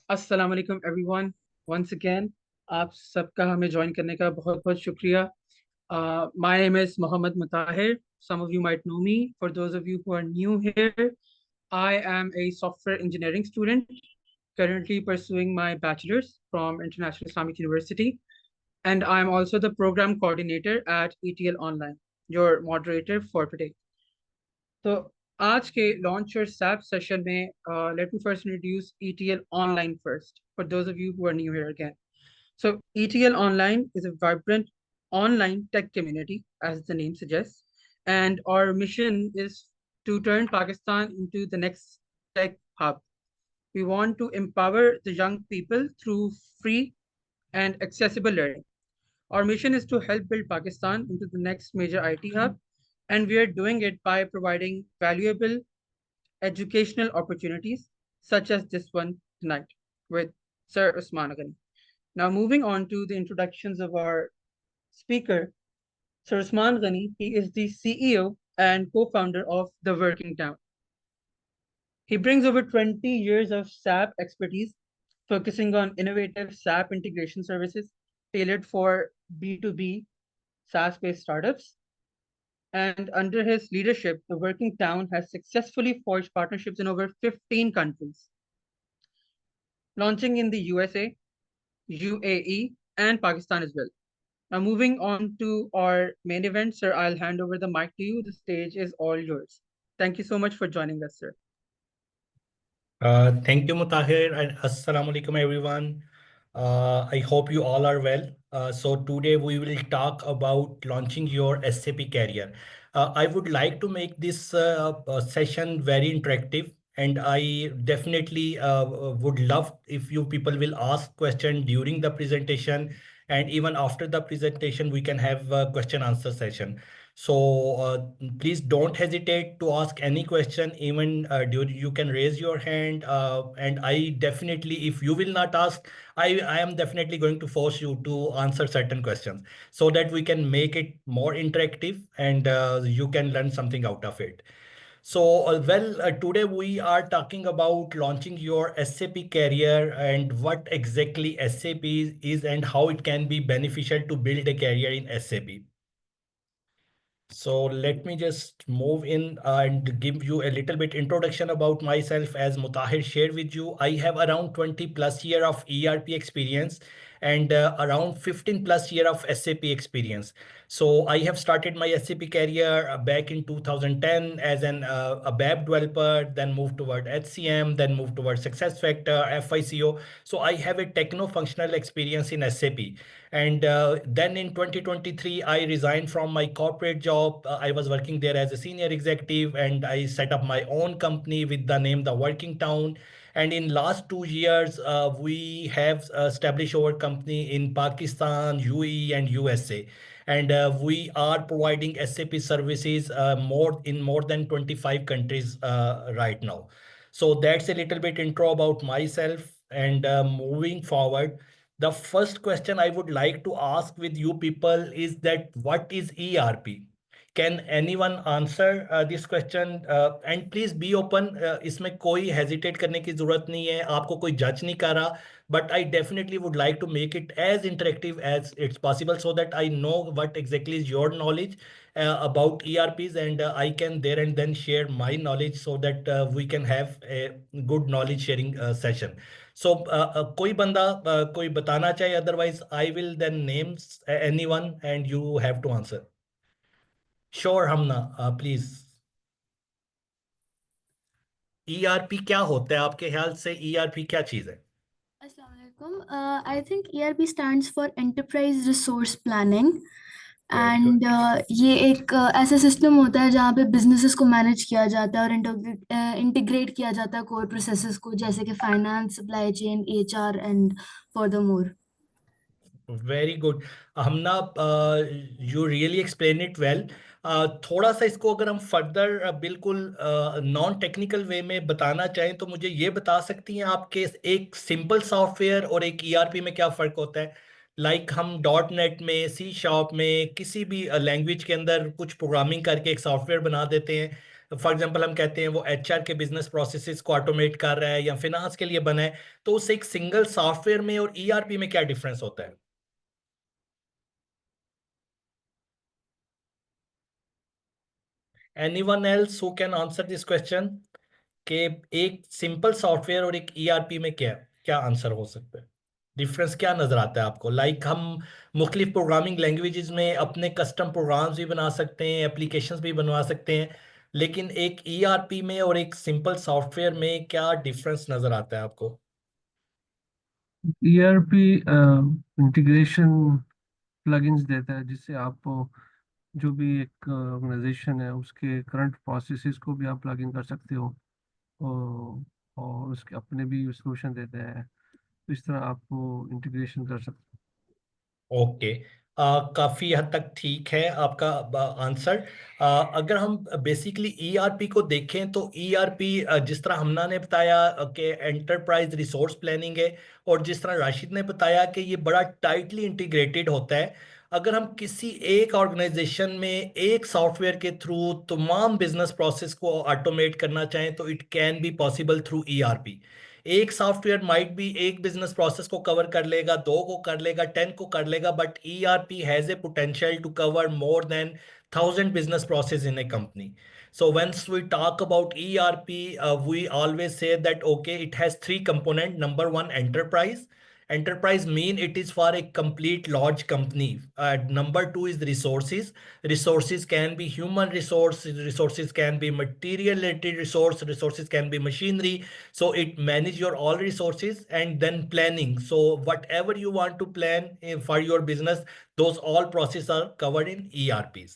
अस्सलाम वालेकुम everyone once again आप सबका हमें ज्वाइन करने का बहुत बहुत शुक्रिया. My name is Mohammad Mutahir. Some of you might know me. For those of you who are new here, I am a software engineering student currently pursuing my bachelor's from International Islamic University, and I am also the program coordinator at ETL Online, your moderator for today. तो आज के launch और SAP session में let me first introduce ETL Online first for those of you who are new here again. So ETL Online is a vibrant online tech community, as the name suggests, and our mission is to turn Pakistan into the next tech hub. We want to empower the young people through free and accessible learning. Our mission is to help build Pakistan into the next major IT hub, and we are doing it by providing valuable educational opportunities such as this one tonight with Sir Usman Ghani. Now, moving on to the introductions of our speaker, Sir Usman Ghani, he is the CEO and co-founder of The Working Town. He brings over 20 years of SAP expertise, focusing on innovative SAP integration services tailored for B2B SaaS-based startups. And under his leadership, the Working Town has successfully forged partnerships in over 15 countries, launching in the USA, UAE, and Pakistan as well. Now, moving on to our main event, sir, I'll hand over the mic to you. The stage is all yours. Thank you so much for joining us, sir. Thank you, Mutahir, and Assalamu alaikum, everyone. I hope you all are well. So today we will talk about launching your SAP career. I would like to make this session very interactive, and I definitely would love if you people will ask question during the presentation, and even after the presentation, we can have a question answer session. So please don't hesitate to ask any question, even you can raise your hand. And I definitely, if you will not ask, I am definitely going to force you to answer certain questions so that we can make it more interactive and you can learn something out of it. So, today we are talking about launching your SAP career and what exactly SAP is and how it can be beneficial to build a career in SAP. So let me just move in and give you a little bit introduction about myself. As Mutahir shared with you, I have around 20 plus year of ERP experience and around 15 plus year of SAP experience. So I have started my SAP career back in 2010 as a web developer, then moved toward HCM, then moved toward SuccessFactors, FICO. So I have a techno-functional experience in SAP. And then in 2023, I resigned from my corporate job. I was working there as a senior executive, and I set up my own company with the name The Working Town. And in last 2 years, we have established our company in Pakistan, UAE, and USA. And we are providing SAP services more than 25 countries right now. So that's a little bit intro about myself. And moving forward, the first question I would like to ask with you people is that what is ERP? Can anyone answer this question? And please be open. इसमें कोई hesitate करने की जरूरत नहीं है. आपको कोई judge नहीं कर रहा. But I definitely would like to make it as interactive as it's possible so that I know what exactly is your knowledge about ERPs, and I can there and then share my knowledge so that we can have a good knowledge sharing session. So कोई बंदा कोई बताना चाहे, otherwise I will then name anyone and you have to answer. Sure, Hamna, please. ERP क्या होता है आपके ख्याल से? ERP क्या चीज है? Assalamualaikum. I think ERP stands for Enterprise Resource Planning. Very good. And ये एक ऐसा सिस्टम होता है जहाँ पे बिजनेसेस को मैनेज किया जाता है और इंटीग्रेट किया जाता है कोर प्रोसेसेस को, जैसे कि finance, supply chain, HR and furthermore. Very good Hamna, you really explain it well. थोड़ा सा इसको अगर हम फर्दर बिल्कुल नॉन टेक्निकल वे में बताना चाहें तो मुझे ये बता सकती हैं आपके एक सिंपल सॉफ्टवेयर और एक ईआरपी में क्या फ़र्क होता है? लाइक हम डॉट नेट में, C# में, किसी भी लैंग्वेज के अंदर कुछ प्रोग्रामिंग करके एक सॉफ्टवेयर बना देते हैं. फॉर एग्जांपल हम कहते हैं वो एचआर के बिजनेस प्रोसेसेस को ऑटोमेट कर रहा है या फिनांस के लिए बना है, तो उस एक सिंगल सॉफ्टवेयर में और ईआरपी में क्या डिफरेंस होता है? Anyone else who can answer this question कि एक सिंपल सॉफ्टवेयर और एक ईआरपी में क्या क्या आंसर हो सकता है? डिफरेंस क्या नजर आता है आपको? हम मुख्तलिफ प्रोग्रामिंग लैंग्वेजेस में अपने कस्टम प्रोग्राम्स भी बना सकते हैं, एप्लीकेशंस भी बनवा सकते हैं, लेकिन एक ईआरपी में और एक सिंपल सॉफ्टवेयर में क्या डिफरेंस नजर आता है आपको? ईआरपी इंटीग्रेशन प्लगइन्स देता है, जिससे आप जो भी एक ऑर्गेनाइजेशन है उसके करंट प्रोसेसेस को भी आप प्लग इन कर सकते हो, और उसके अपने भी सोल्यूशन देते हैं। तो इस तरह आप इंटीग्रेशन कर सकते ओके, काफी हद तक ठीक है आपका आंसर। अगर हम बेसिकली ईआरपी को देखें तो ईआरपी जिस तरह हमना ने बताया कि एंटरप्राइज रिसोर्स प्लानिंग है, और जिस तरह राशिद ने बताया कि ये बड़ा टाइटली इंटीग्रेटेड होता है। अगर हम किसी एक ऑर्गेनाइजेशन में एक सॉफ्टवेयर के थ्रू तमाम बिजनेस प्रोसेस को ऑटोमेट करना चाहें तो it can be possible through ERP. एक सॉफ्टवेयर माइट भी एक बिजनेस प्रोसेस को कवर कर लेगा, दो को कर लेगा, 10 को कर लेगा, but ERP has a potential to cover more than 1,000 business process in a company. So once we talk about ERP, we always say that okay, it has three components. Number one, enterprise. Enterprise mean it is for a complete large company. Number two is resources. Resources can be human resources can be material related resources can be machinery. So it manage your all resources. And then planning. So whatever you want to plan for your business, those all processes are covered in ERPs.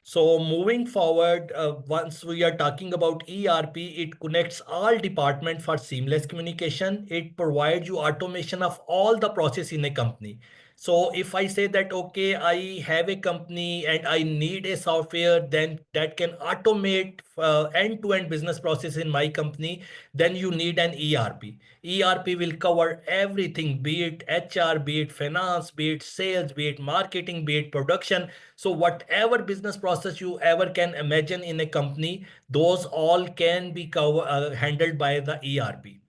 So moving forward, once we are talking about ERP, it connects all department for seamless communication. It provides you automation of all the process in a company. So if I say that, okay, I have a company and I need a software, then that can automate end-to-end business process in my company, then you need an ERP. ERP will cover everything, be it HR, be it finance, be it sales, be it marketing, be it production. So whatever business process you ever can imagine in a company, those all can be handled by the ERP.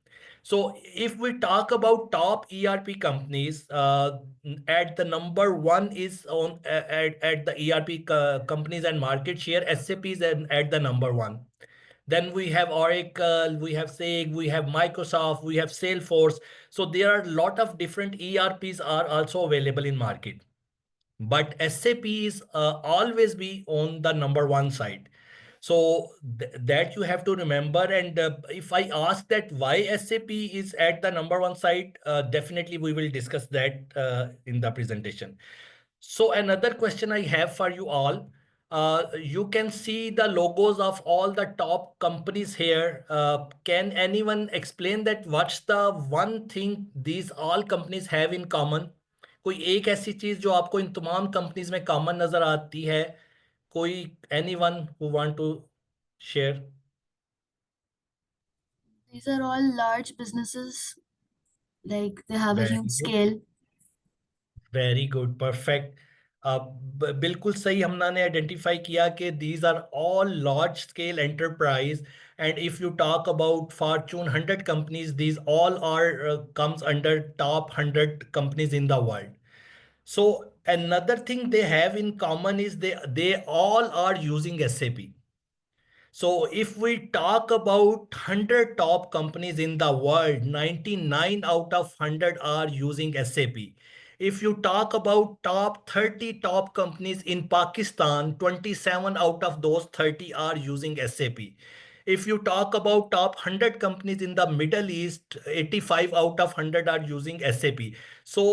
So if we talk about top ERP companies, at the number one is at the ERP companies and market share, SAP is at the number one. Then we have Oracle, we have SAP, we have Microsoft, we have Salesforce. So there are a lot of different ERPs are also available in market. But SAP is always be on the number one side. So that you have to remember. And if I ask that why SAP is at the number one side, definitely we will discuss that in the presentation. So another question I have for you all, you can see the logos of all the top companies here. Can anyone explain that what's the one thing these all companies have in common? कोई एक ऐसी चीज जो आपको इन तमाम companies में common नजर आती है? कोई anyone who want to share? These are all large businesses, like they have a huge very good, scale. Very good, perfect. बिल्कुल सही हमना ने आइडेंटिफाई किया कि these are all large scale enterprise, and if you talk about Fortune 100 companies, these all are comes under top 100 companies in the world. So another thing they have in common is they all are using SAP. So if we talk about 100 top companies in the world, 99 out of 100 are using SAP. If you talk about top 30 top companies in Pakistan, 27 out of those 30 are using SAP. If you talk about top 100 companies in the Middle East, 85 out of 100 are using SAP. So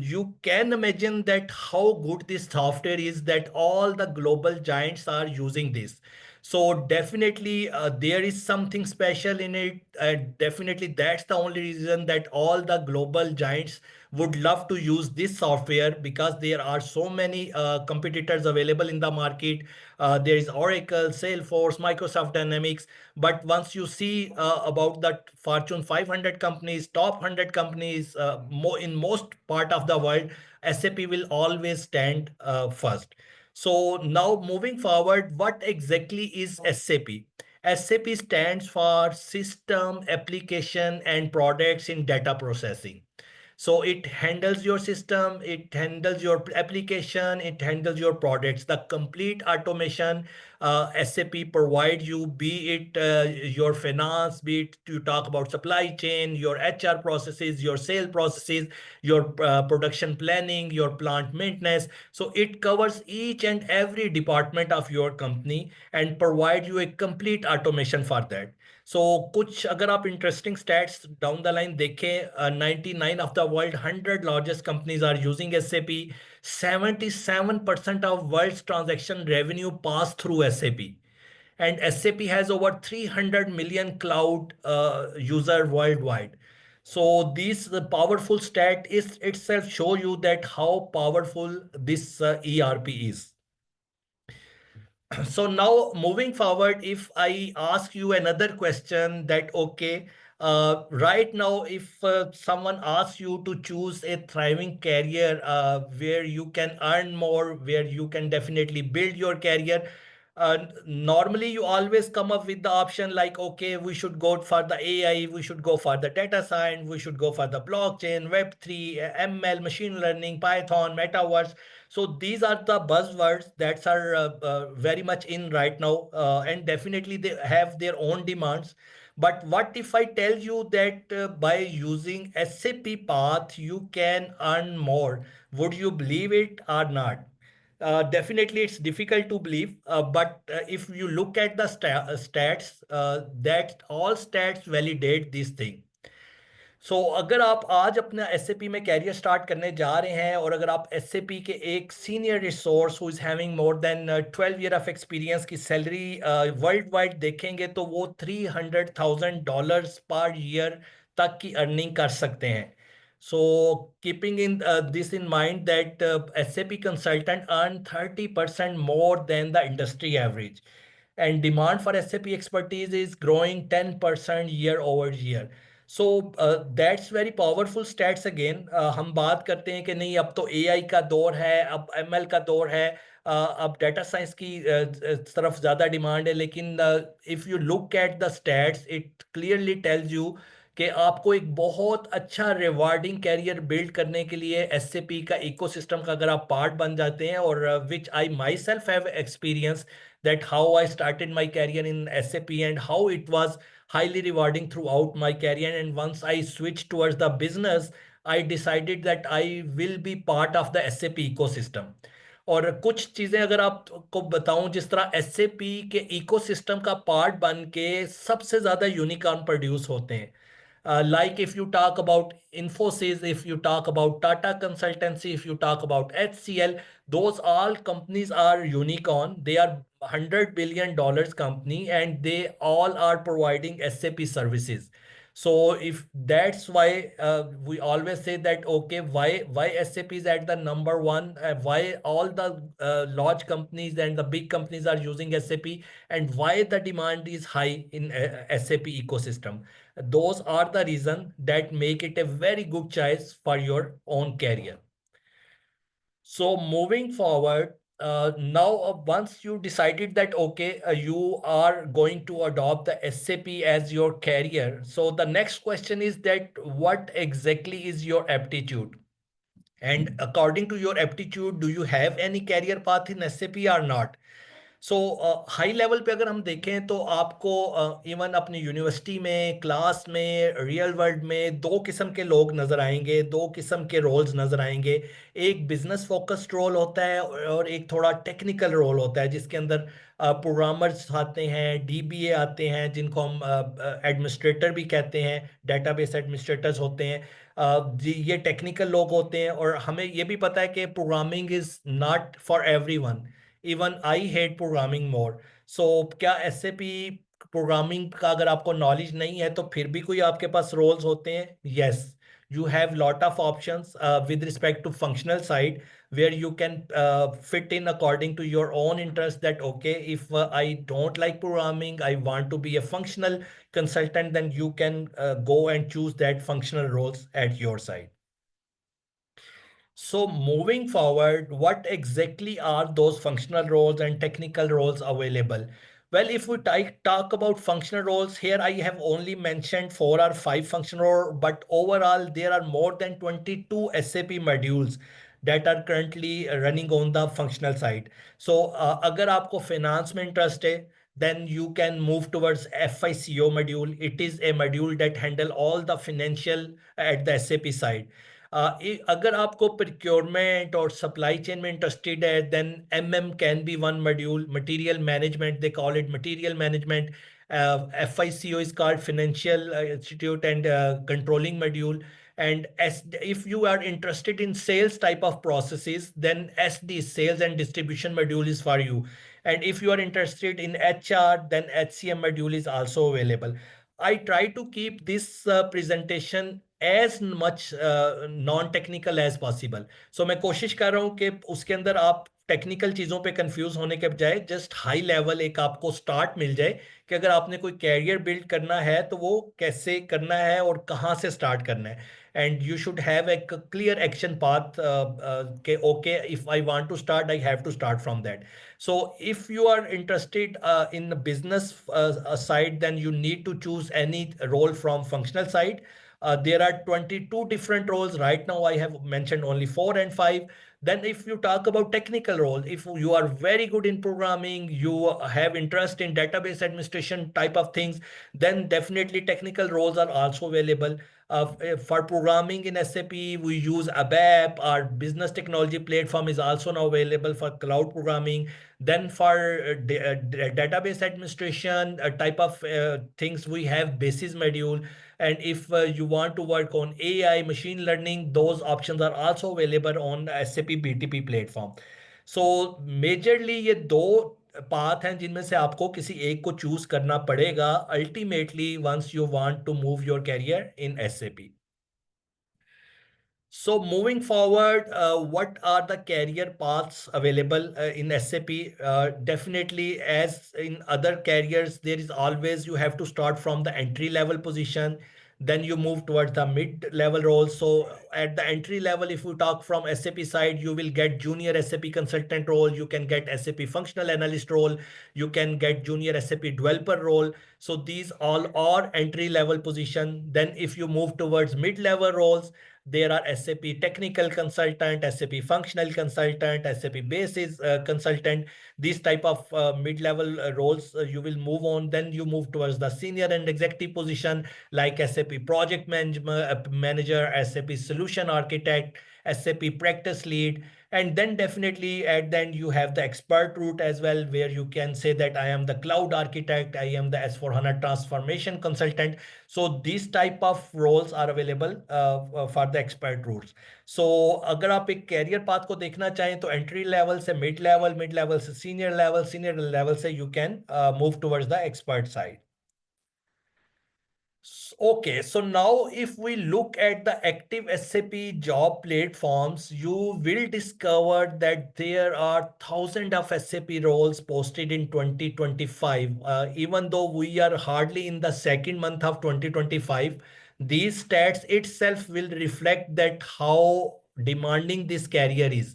you can imagine that how good this software is, that all the global giants are using this. So definitely there is something special in it. Definitely that's the only reason that all the global giants would love to use this software, because there are so many competitors available in the market. There is Oracle, Salesforce, Microsoft Dynamics. But once you see about the Fortune 500 companies, top 100 companies, in most part of the world, SAP will always stand first. So now moving forward, what exactly is SAP? SAP stands for System, Application, and Products in Data Processing. So it handles your system, it handles your application, it handles your products. The complete automation SAP provides you, be it your finance, be it you talk about supply chain, your HR processes, your sale processes, your production planning, your plant maintenance. So it covers each and every department of your company and provide you a complete automation for that. So कुछ अगर आप interesting stats down the line देखें, 99 of the world 100 largest companies are using SAP. 77% of world's transaction revenue pass through SAP, and SAP has over 300 million cloud user worldwide. So this powerful stat is itself show you that how powerful this ERP is. So now moving forward, if I ask you another question that, okay, right now, if someone asks you to choose a thriving career where you can earn more, where you can definitely build your career, normally you always come up with the option like, okay, we should go for the AI, we should go for the data science, we should go for the blockchain, Web3, ML, machine learning, Python, metaverse. So these are the buzzwords that are very much in right now, and definitely they have their own demands. But what if I tell you that by using SAP path, you can earn more? Would you believe it or not? Definitely, it's difficult to believe, but if you look at the stats, that all stats validate this thing. सो अगर आप आज अपना SAP में career start करने जा रहे हैं और अगर आप SAP के एक senior resource who is having more than 12 year of experience की सैलरी वर्ल्ड वाइड देखेंगे तो वो $300,000 पर ईयर तक की अर्निंग कर सकते हैं. So keeping in this in mind that SAP consultant earn 30% more than the industry average, and demand for SAP expertise is growing 10% year over year. So that's very powerful stats again. हम बात करते हैं कि नहीं अब तो AI का दौर है, अब ML का दौर है, अब डेटा साइंस की तरफ ज़्यादा डिमांड है, लेकिन if you look at the stats it clearly tells you कि आपको एक बहुत अच्छा रिवार्डिंग कैरियर बिल्ड करने के लिए SAP का इकोसिस्टम का अगर आप पार्ट बन जाते हैं, और which I myself have experience that how I started my career in SAP and how it was highly rewarding throughout my career. And once I switched towards the business, I decided that I will be part of the SAP ecosystem. और कुछ चीज़ें अगर आपको बताऊं, जिस तरह SAP के ecosystem का पार्ट बन के सबसे ज़्यादा यूनिकॉर्न प्रोड्यूस होते हैं. Like if you talk about Infosys, if you talk about Tata Consultancy, if you talk about HCL, those all companies are unicorn. They are $100 billion company and they all are providing SAP services. So if that's why we always say that, okay, why SAP is at the number one, why all the large companies and the big companies are using SAP, and why the demand is high in SAP ecosystem. Those are the reasons that make it a very good choice for your own career. So moving forward, now once you decided that, okay, you are going to adopt the SAP as your career. So the next question is that what exactly is your aptitude? And according to your aptitude, do you have any career path in SAP or not? So high level पे अगर हम देखें तो आपको even अपनी university में, class में, real world में दो किस्म के लोग नज़र आएंगे, दो किस्म के रोल्स नज़र आएंगे. एक बिजनेस फोकस्ड रोल होता है और एक थोड़ा टेक्निकल रोल होता है, जिसके अंदर प्रोग्रामर्स आते हैं, DBA आते हैं, जिनको हम एडमिनिस्ट्रेटर भी कहते हैं, डेटाबेस एडमिनिस्ट्रेटर्स होते हैं. ये टेक्निकल लोग होते हैं, और हमें ये भी पता है कि programming is not for everyone. Even I hate programming more. So क्या SAP प्रोग्रामिंग का अगर आपको नॉलेज नहीं है तो फिर भी कोई आपके पास रोल्स होते हैं? Yes, you have lot of options with respect to functional side, where you can fit in according to your own interest, that okay, if I don't like programming, I want to be a functional consultant, then you can go and choose that functional roles at your side. So moving forward, what exactly are those functional roles and technical roles available? Well, if we talk about functional roles, here I have only mentioned 4 or 5 functional roles, but overall there are more than 22 SAP modules that are currently running on the functional side. So अगर आपको finance में interest है, then you can move towards FICO module. It is a module that handle all the financial at the SAP side. अगर आपको procurement और supply chain में interested है then MM can be one module material management they call it material management FICO is called Financial Institute and Controlling Module. And if you are interested in sales type of processes, then SD, Sales and Distribution Module is for you. And if you are interested in HR, then HCM module is also available. I try to keep this presentation as much non-technical as possible. So मैं कोशिश कर रहा हूँ कि उसके अंदर आप technical चीज़ों पे कंफ्यूज होने के बजाय जस्ट हाई लेवल एक आपको स्टार्ट मिल जाए कि अगर आपने कोई कैरियर बिल्ड करना है तो वो कैसे करना है और कहाँ से स्टार्ट करना है. And you should have a clear action path. Okay, if I want to start, I have to start from that. So if you are interested in the business side, then you need to choose any role from functional side. There are 22 different roles. Right now, I have mentioned only 4 and 5. Then if you talk about technical role, if you are very good in programming, you have interest in database administration type of things, then definitely technical roles are also available. For programming in SAP, we use ABAP. Our business technology platform is also now available for cloud programming. Then for database administration type of things, we have basis module. And if you want to work on AI, machine learning, those options are also available on SAP BTP platform. So majorly ये दो path हैं जिनमें से आपको किसी एक को choose करना पड़ेगा ultimately once you want to move your career in SAP. So moving forward, what are the career paths available in SAP? Definitely, as in other careers, there is always you have to start from the entry level position. Then you move towards the mid level role. So at the entry level, if you talk from SAP side, you will get junior SAP consultant role. You can get SAP functional analyst role. You can get junior SAP developer role. So these all are entry level position. Then if you move towards mid level roles, there are SAP technical consultant, SAP functional consultant, SAP basis consultant. These type of mid-level roles you will move on. Then you move towards the senior and executive position like SAP project manager, SAP solution architect, SAP practice lead. And then definitely at the end, you have the expert route as well, where you can say that I am the cloud architect, I am the S/4HANA transformation consultant. So these type of roles are available for the expert routes. So अगर आप एक career path को देखना चाहें तो entry level से mid level से senior level से you can move towards the expert side. Okay, so now if we look at the active SAP job platforms, you will discover that there are thousands of SAP roles posted in 2025. Even though we are hardly in the second month of 2025, these stats itself will reflect that how demanding this career is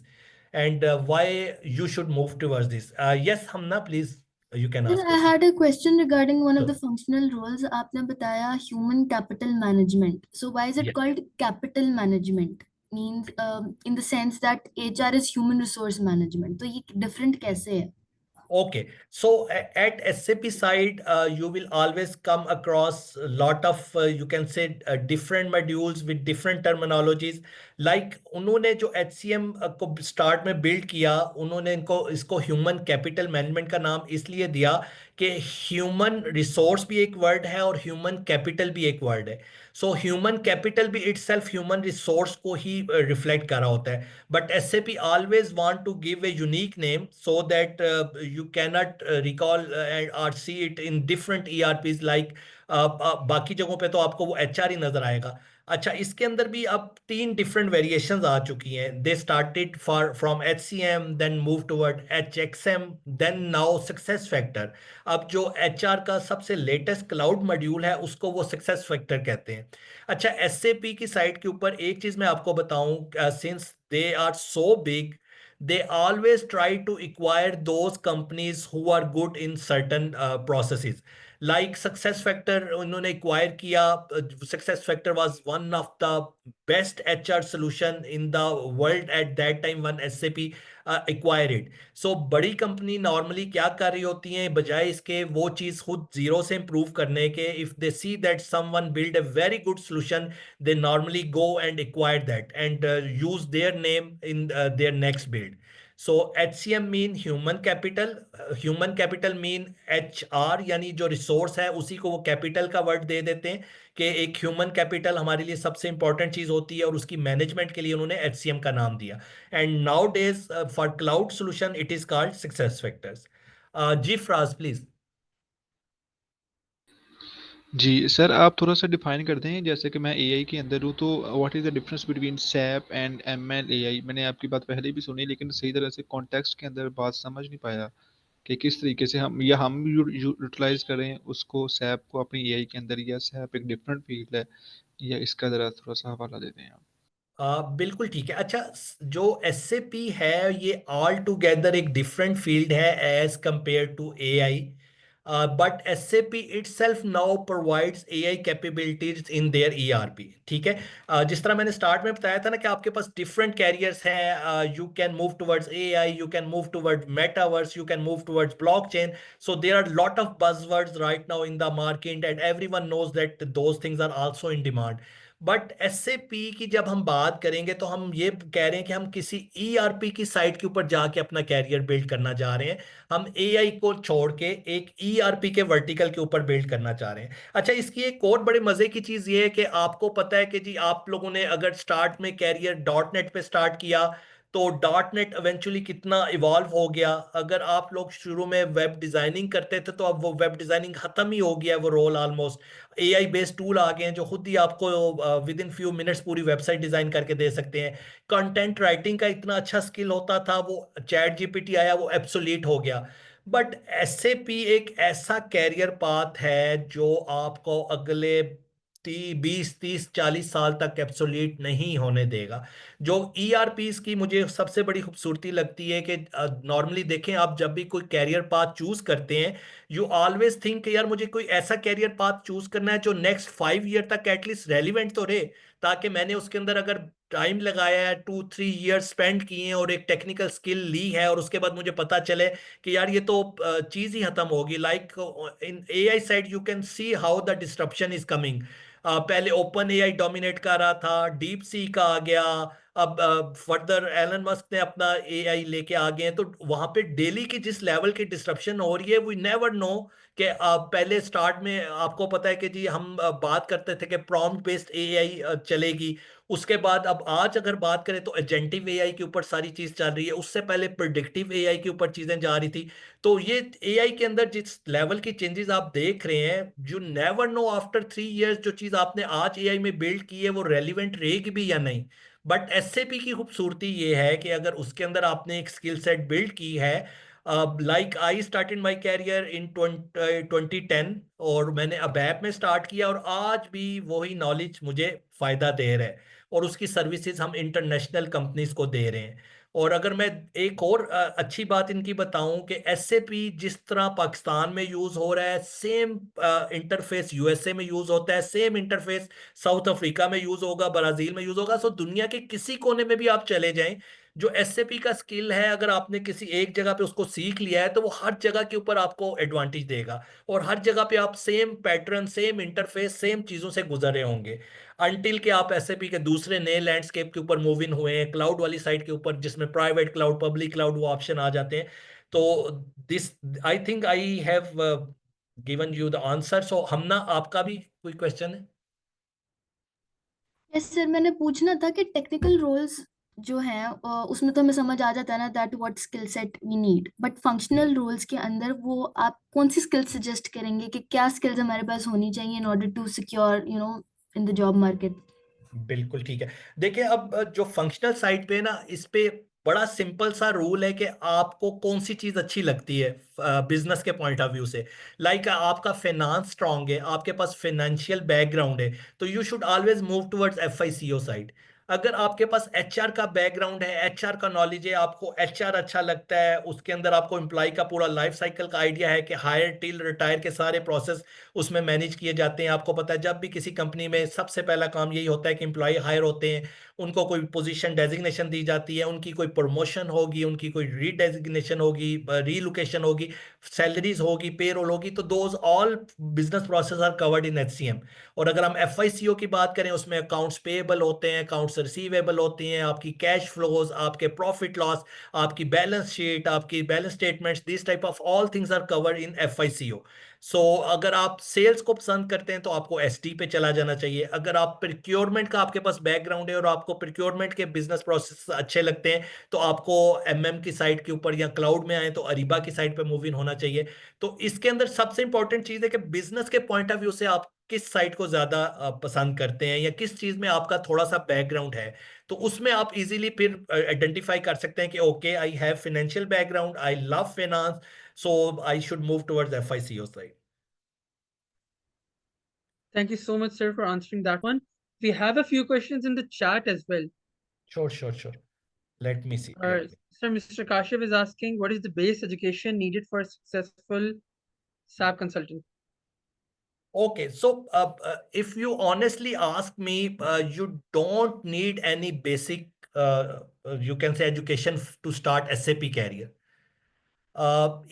and why you should move towards this. Yes, Hamna, please, you can Then ask I us. had a question regarding one of the Sure. functional roles. आपने बताया human capital management. So why is it Yeah. called capital management? Means in the sense that HR is human resource management. तो ये different कैसे है? Okay, so at SAP side, you will always come across a lot of, you can say, different modules with different terminologies. Like उन्होंने जो HCM को start में build किया, उन्होंने इसको human capital management का नाम इसलिए दिया कि human resource भी एक word है और human capital भी एक word है. So human capital भी itself human resource को ही reflect कर रहा होता है. But SAP always want to give a unique name so that you cannot recall or see it in different ERPs like बाकी जगहों पे तो आपको वो HR ही नजर आएगा. अच्छा, इसके अंदर भी अब 3 डिफरेंट वेरिएशंस आ चुकी हैं। They started for from HCM, then move toward HXM, then now success factor. अब जो HR का सबसे लेटेस्ट क्लाउड मॉड्यूल है उसको वो सक्सेस फैक्टर कहते हैं। अच्छा, SAP की साइट के ऊपर एक चीज मैं आपको बताऊं, since they are so big, they always try to acquire those companies who are good in certain processes. Like SuccessFactor, उन्होंने acquire किया। SuccessFactor was one of the best HR solution in the world at that time when SAP acquired it. So बड़ी company normally क्या कर रही होती हैं, बजाय इसके वो चीज खुद जीरो से इंप्रूव करने के, if they see that someone build a very good solution, they normally go and acquire that and use their name in their next build. So HCM mean human capital, human capital mean HR, यानी जो resource है उसी को वो capital का word दे देते हैं कि एक ह्यूमन कैपिटल हमारे लिए सबसे इंपॉर्टेंट चीज होती है, और उसकी मैनेजमेंट के लिए उन्होंने HCM का नाम दिया। And nowadays for cloud solution it is called success factors. जी फराज प्लीज। जी सर, आप थोड़ा सा डिफाइन कर दें, जैसे कि मैं एआई के अंदर हूँ, तो what is the difference between SAP and ML AI. मैंने आपकी बात पहले भी सुनी, लेकिन सही तरह से कॉन्टेक्स्ट के अंदर बात समझ नहीं पाया कि किस तरीके से हम यूटिलाइज करें उसको, सैप को अपनी एआई के अंदर, या सैप एक डिफरेंट फील्ड है, या इसका ज़रा थोड़ा सा हवाला दे दें आप। बिल्कुल ठीक है। अच्छा, जो SAP है ये ऑल टुगेदर एक डिफरेंट फील्ड है as compare to AI, but SAP itself now provides AI capabilities in their ERP। ठीक है, जिस तरह मैंने स्टार्ट में बताया था ना कि आपके पास डिफरेंट कैरियर्स हैं, you can move towards AI, you can move towards metaverse, you can move towards blockchain. So there are lot of buzzwords right now in the market and everyone knows that those things are also in demand. But SAP की जब हम बात करेंगे तो हम ये कह रहे हैं कि हम किसी ERP की साइट के ऊपर जाके अपना कैरियर बिल्ड करना चाह रहे हैं। हम AI को छोड़ के एक ERP के वर्टिकल के ऊपर बिल्ड करना चाह रहे हैं। अच्छा, इसकी एक और बड़े मजे की चीज ये है कि आपको पता है कि जी आप लोगों ने अगर स्टार्ट में कैरियर .NET पे स्टार्ट किया तो .NET इवेंचुअली कितना इवॉल्व हो गया। अगर आप लोग शुरू में वेब डिजाइनिंग करते थे तो अब वो वेब डिजाइनिंग खत्म ही हो गया, वो role almost. AI based tool आ गए हैं जो खुद ही आपको विद इन फ्यू मिनट्स पूरी वेबसाइट डिजाइन करके दे सकते हैं। कंटेंट राइटिंग का इतना अच्छा स्किल होता था, वो चैट GPT आया वो एब्सोलीट हो गया। बट SAP एक ऐसा कैरियर पाथ है जो आपको अगले 20 30 40 साल तक एब्सोलीट नहीं होने देगा। जो ERPs की मुझे सबसे बड़ी खूबसूरती लगती है कि नॉर्मली देखें आप जब भी कोई कैरियर पाथ चूज करते हैं, यू ऑलवेज थिंक यार मुझे कोई ऐसा कैरियर पाथ चूज करना है जो नेक्स्ट 5 ईयर तक एटलीस्ट रेलिवेंट तो रहे, ताकि मैंने उसके अंदर अगर टाइम लगाया है 2 3 ईयर स्पेंड किए हैं और एक टेक्निकल स्किल ली है और उसके बाद मुझे पता चले कि यार ये तो चीज ही खत्म होगी। Like in AI side you can see how the disruption is coming. पहले ओपन AI डोमिनेट कर रहा था, डीप सी का आ गया, अब फर्दर एलन मस्क ने अपना AI लेके आ गए हैं। तो वहां पे डेली की जिस लेवल की डिस्ट्रप्शन हो रही है, वी नेवर नो कि पहले स्टार्ट में आपको पता है कि जी हम बात करते थे कि प्रॉम्प्ट बेस्ड AI चलेगी। उसके बाद अब आज अगर बात करें तो एजेंटिव AI के ऊपर सारी चीज चल रही है, उससे पहले प्रिडिक्टिव AI के ऊपर चीजें जा रही थी। तो ये AI के अंदर जिस लेवल की चेंजेस आप देख रहे हैं, you never know after 3 years जो चीज आपने आज AI में बिल्ड की है वो रेलिवेंट रहेगी भी या नहीं। बट SAP की खूबसूरती ये है कि अगर उसके अंदर आपने एक स्किल सेट बिल्ड की है, like I started my career in 2010 और मैंने अबैप में स्टार्ट किया, और आज भी वही नॉलेज मुझे फायदा दे रहा है और उसकी सर्विसेज हम इंटरनेशनल कंपनीज को दे रहे हैं। और अगर मैं एक और अच्छी बात इनकी बताऊं कि SAP जिस तरह पाकिस्तान में यूज हो रहा है, सेम इंटरफेस USA में यूज होता है, सेम इंटरफेस साउथ अफ्रीका में यूज होगा, ब्राजील में यूज होगा। सो दुनिया के किसी कोने में भी आप चले जाएं, जो SAP का स्किल है अगर आपने किसी एक जगह पे उसको सीख लिया है तो वो हर जगह के ऊपर आपको एडवांटेज देगा, और हर जगह पे आप same pattern, same interface, same चीजों से गुजरे होंगे अनटिल के आप SAP के दूसरे नए लैंडस्केप के ऊपर मूव इन हुए हैं, क्लाउड वाली साइड के ऊपर जिसमें प्राइवेट क्लाउड, पब्लिक क्लाउड वो ऑप्शन आ जाते हैं। तो this I think I have given you the answer. So हम ना, आपका भी कोई क्वेश्चन है? यस सर, मैंने पूछना था कि टेक्निकल रोल्स जो हैं उसमें तो हमें समझ आ जाता है ना that what skill set we need, but functional roles के अंदर वो आप कौन सी स्किल्स सजेस्ट करेंगे कि क्या स्किल्स हमारे पास होनी चाहिए in order to secure in the job market? बिल्कुल ठीक है। देखिए अब जो फंक्शनल साइड पे है ना, इस पे बड़ा सिंपल सा रूल है कि आपको कौन सी चीज अच्छी लगती है बिजनेस के पॉइंट ऑफ व्यू से। लाइक आपका फाइनेंस स्ट्रांग है, आपके पास फाइनेंशियल बैकग्राउंड है, तो you should always move towards FICO side. अगर आपके पास HR का बैकग्राउंड है, HR का नॉलेज है, आपको HR अच्छा लगता है, उसके अंदर आपको एम्प्लॉय का पूरा लाइफ साइकिल का आइडिया है कि हायर टिल रिटायर के सारे प्रोसेस उसमें मैनेज किए जाते हैं। आपको पता है जब भी किसी कंपनी में सबसे पहला काम यही होता है कि एम्प्लॉय हायर होते हैं, उनको कोई पोजीशन डेजिग्नेशन दी जाती है, उनकी कोई प्रमोशन होगी, उनकी कोई रीडेजिग्नेशन होगी, रीलोकेशन होगी, सैलरीज होगी, पेरोल होगी, तो those all business process are covered in HCM। और अगर हम FICO की बात करें, उसमें अकाउंट्स पेएबल होते हैं, अकाउंट्स रिसीवेबल होती हैं, आपकी कैश फ्लोज, आपके प्रॉफिट लॉस, आपकी बैलेंस शीट, आपकी balance statements, this type of all things are covered in FICO। So अगर आप सेल्स को पसंद करते हैं तो आपको SD पे चला जाना चाहिए। अगर आप प्रिक्योरमेंट का आपके पास बैकग्राउंड है और आपको प्रिक्योरमेंट के बिजनेस प्रोसेस अच्छे लगते हैं, तो आपको MM की साइड के ऊपर, या क्लाउड में आए तो अरीबा की साइड पे मूव इन होना चाहिए। तो इसके अंदर सबसे इंपॉर्टेंट चीज है कि बिजनेस के पॉइंट ऑफ व्यू से आप किस साइड को ज्यादा पसंद करते हैं, या किस चीज में आपका थोड़ा सा बैकग्राउंड है। तो उसमें आप इजीली फिर आइडेंटिफाई कर सकते हैं कि okay, I have financial background, I love finance, so I should move towards FICO side. Thank you so much, sir, for answering that one. We have a few questions in the chat as well. Sure. Let me see. Sir, Mr. Kashyap is asking, what is the base education needed for a successful SAP consultant? Okay, so if you honestly ask me, you don't need any basic, you can say, education to start SAP career.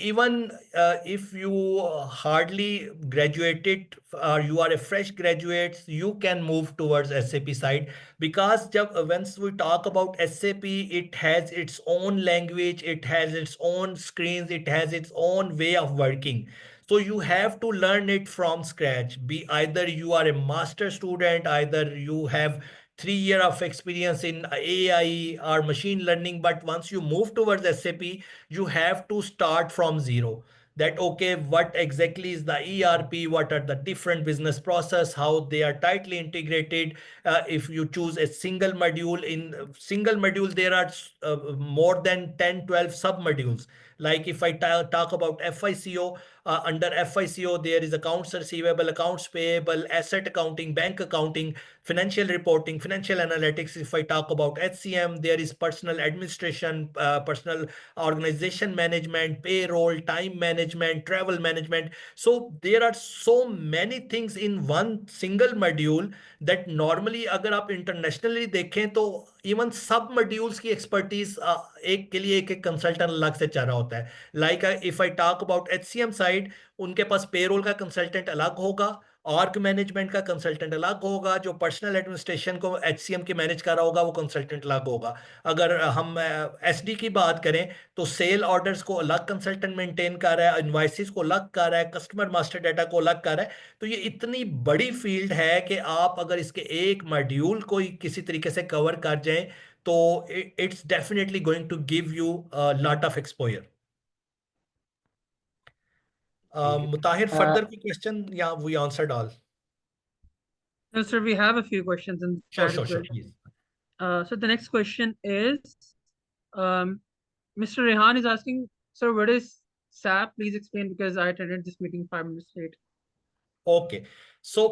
Even if you hardly graduated, or you are a fresh graduate, you can move towards SAP side, because once we talk about SAP, it has its own language, it has its own screens, it has its own way of working. So you have to learn it from scratch. Be either you are a master student, either you have 3 year of experience in AI or machine learning, but once you move towards SAP, you have to start from zero. That okay, what exactly is the ERP, what are the different business process, how they are tightly integrated. If you choose a single module, in single module there are more than 10-12 sub modules. Like if I talk about FICO, under FICO there is accounts receivable, accounts payable, asset accounting, bank accounting, financial reporting, financial analytics. If I talk about HCM, there is personal administration, personal organization management, payroll, time management, travel management. So there are so many things in one single module that normally अगर आप internationally देखें तो even सब modules की expertise एक के लिए एक कंसल्टेंट अलग से चाह रहा होता है। Like if I talk about HCM side, उनके पास पेरोल का कंसल्टेंट अलग होगा, ऑर्ग मैनेजमेंट का कंसल्टेंट अलग होगा, जो पर्सनल एडमिनिस्ट्रेशन को HCM के मैनेज कर रहा होगा वो कंसल्टेंट अलग होगा। अगर हम SD की बात करें तो सेल ऑर्डर्स को अलग कंसल्टेंट मेंटेन कर रहा है, इनवाइसिस को अलग कर रहा है, कस्टमर मास्टर डाटा को अलग कर रहा है। तो ये इतनी बड़ी फील्ड है कि आप अगर इसके एक मॉड्यूल को किसी तरीके से कवर कर जाएं तो it's definitely going to give you lot of exposure. Mutahir, further question? Yeah, we answered all. No, sir, we have a few questions in the chat as well. Please. So the next question is, Mr. Rehan is asking, sir, what is SAP? Please explain, because I attended this meeting 5 minutes late. Okay, so